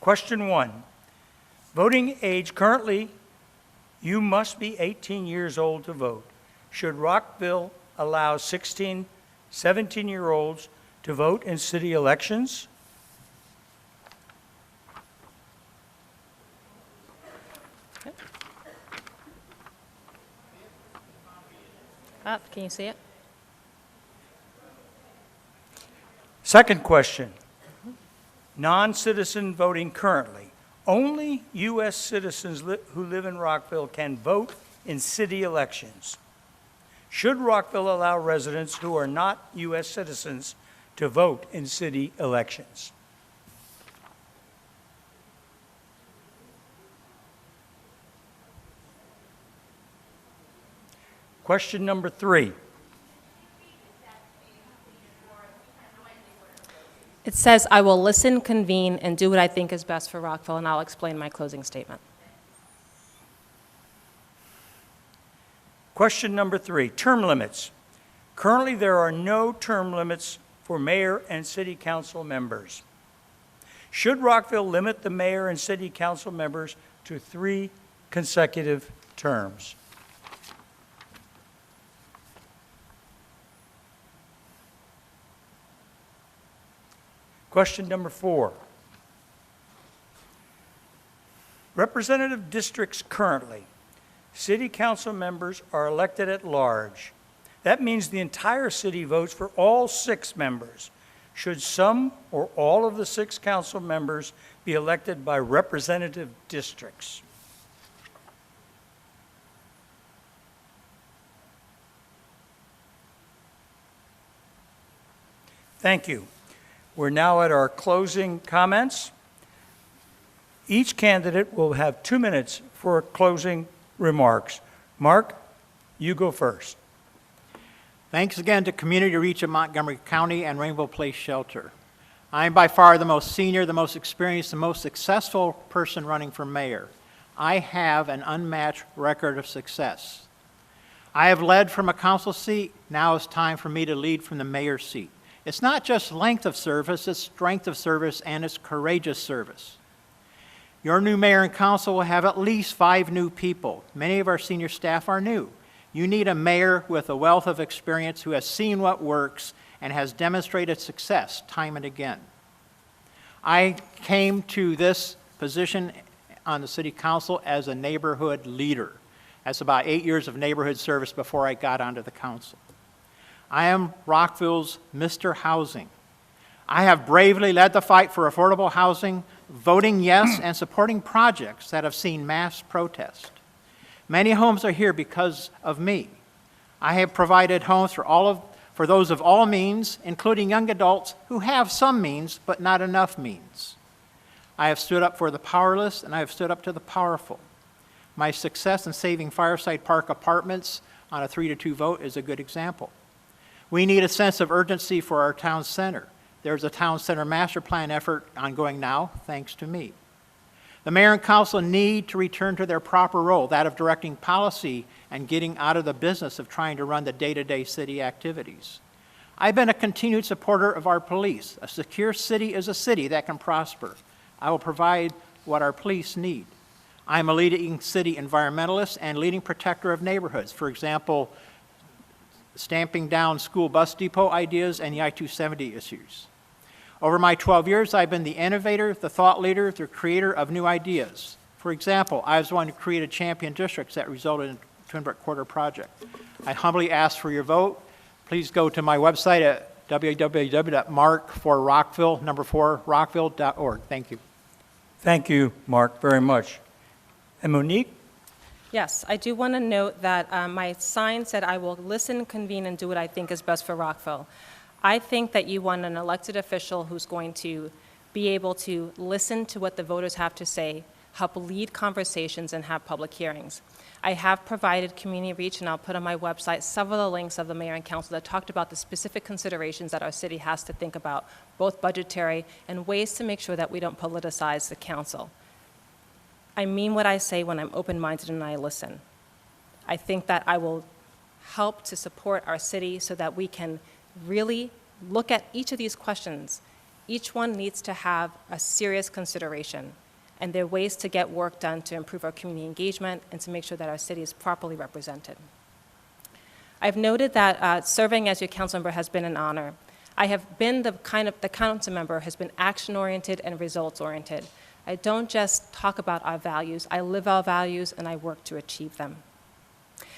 Speaker 18: Question 1. Voting age: currently, you must be 18 years old to vote. Should Rockville allow 16, 17-year-olds to vote in city elections?
Speaker 20: Can you see it?
Speaker 18: Second question. Non-citizen voting currently. Only U.S. citizens who live in Rockville can vote in city elections. Should Rockville allow residents who are not U.S. citizens to vote in city elections? Question number 3.
Speaker 20: It says, I will listen, convene, and do what I think is best for Rockville, and I'll explain my closing statement.
Speaker 18: Question number 3, term limits. Currently, there are no term limits for mayor and city council members. Should Rockville limit the mayor and city council members to 3 consecutive terms? Question number 4. Representative districts currently, city council members are elected at large. That means the entire city votes for all 6 members. Should some or all of the 6 council members be elected by representative districts? Thank you. We're now at our closing comments. Each candidate will have 2 minutes for closing remarks. Mark, you go first.
Speaker 19: Thanks again to Community Reach of Montgomery County and Rainbow Place Shelter. I am by far the most senior, the most experienced, the most successful person running for mayor. I have an unmatched record of success. I have led from a council seat. Now it's time for me to lead from the mayor's seat. It's not just length of service, it's strength of service, and it's courageous service. Your new mayor and council will have at least 5 new people. Many of our senior staff are new. You need a mayor with a wealth of experience who has seen what works and has demonstrated success time and again. I came to this position on the city council as a neighborhood leader. That's about 8 years of neighborhood service before I got onto the council. I am Rockville's Mr. Housing. I have bravely led the fight for affordable housing, voting yes, and supporting projects that have seen mass protest. Many homes are here because of me. I have provided homes for those of all means, including young adults who have some means but not enough means. I have stood up for the powerless, and I have stood up to the powerful. My success in saving Fireside Park apartments on a 3-2 vote is a good example. We need a sense of urgency for our town center. There's a town center master plan effort ongoing now, thanks to me. The mayor and council need to return to their proper role, that of directing policy and getting out of the business of trying to run the day-to-day city activities. I've been a continued supporter of our police. A secure city is a city that can prosper. I will provide what our police need. I'm a leading city environmentalist and leading protector of neighborhoods. For example, stamping down school bus depot ideas and the I-270 issues. Over my 12 years, I've been the innovator, the thought leader, the creator of new ideas. For example, I was the one who created champion districts that resulted in the Twin Brook Quarter project. I humbly ask for your vote. Please go to my website at www.mark4rockville.org. Thank you.
Speaker 18: Thank you, Mark, very much. And Monique?
Speaker 20: Yes, I do want to note that my sign said, I will listen, convene, and do what I think is best for Rockville. I think that you want an elected official who's going to be able to listen to what the voters have to say, help lead conversations, and have public hearings. I have provided Community Reach, and I'll put on my website several of the links of the mayor and council that talked about the specific considerations that our city has to think about, both budgetary and ways to make sure that we don't politicize the council. I mean what I say when I'm open-minded and I listen. I think that I will help to support our city so that we can really look at each of these questions. Each one needs to have a serious consideration, and there are ways to get work done to improve our community engagement and to make sure that our city is properly represented. I've noted that serving as your council member has been an honor. I have been the council member has been action-oriented and results-oriented. I don't just talk about our values, I live our values and I work to achieve them.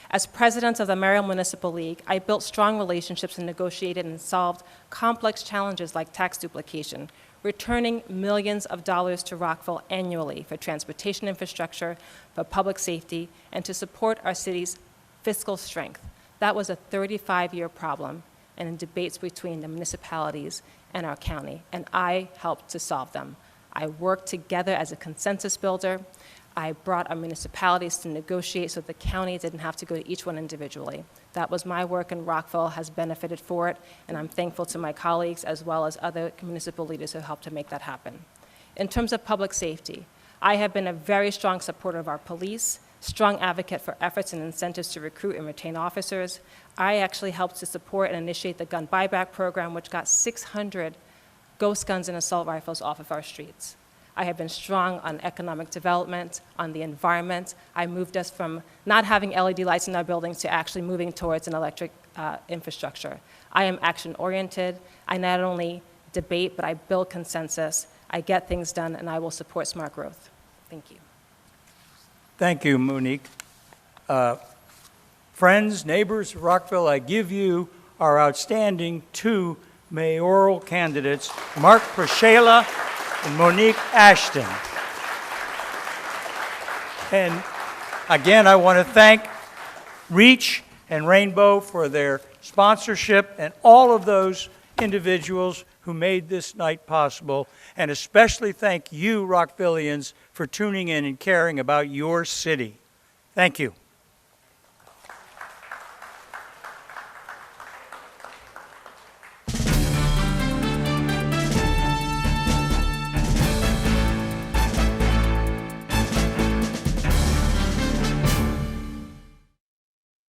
Speaker 20: As president of the Maryland Municipal League, I built strong relationships and negotiated and solved complex challenges like tax duplication, returning millions of dollars to Rockville annually for transportation infrastructure, for public safety, and to support our city's fiscal strength. That was a 35-year problem and in debates between the municipalities and our county, and I helped to solve them. I worked together as a consensus builder. I brought our municipalities to negotiate so the county didn't have to go to each one individually. That was my work, and Rockville has benefited for it, and I'm thankful to my colleagues as well as other municipal leaders who helped to make that happen. In terms of public safety, I have been a very strong supporter of our police, strong advocate for efforts and incentives to recruit and retain officers. I actually helped to support and initiate the gun buyback program, which got 600 ghost guns and assault rifles off of our streets. I have been strong on economic development, on the environment. I moved us from not having LED lights in our buildings to actually moving towards an electric infrastructure. I am action-oriented. I not only debate, but I build consensus. I get things done, and I will support smart growth. Thank you.
Speaker 18: Thank you, Monique. Friends, neighbors of Rockville, I give you our outstanding two mayoral candidates, Mark Prashela and Monique Ashton. And again, I want to thank Reach and Rainbow for their sponsorship and all of those individuals who made this night possible, and especially thank you, Rockvillians, for tuning in and caring about your city. Thank you.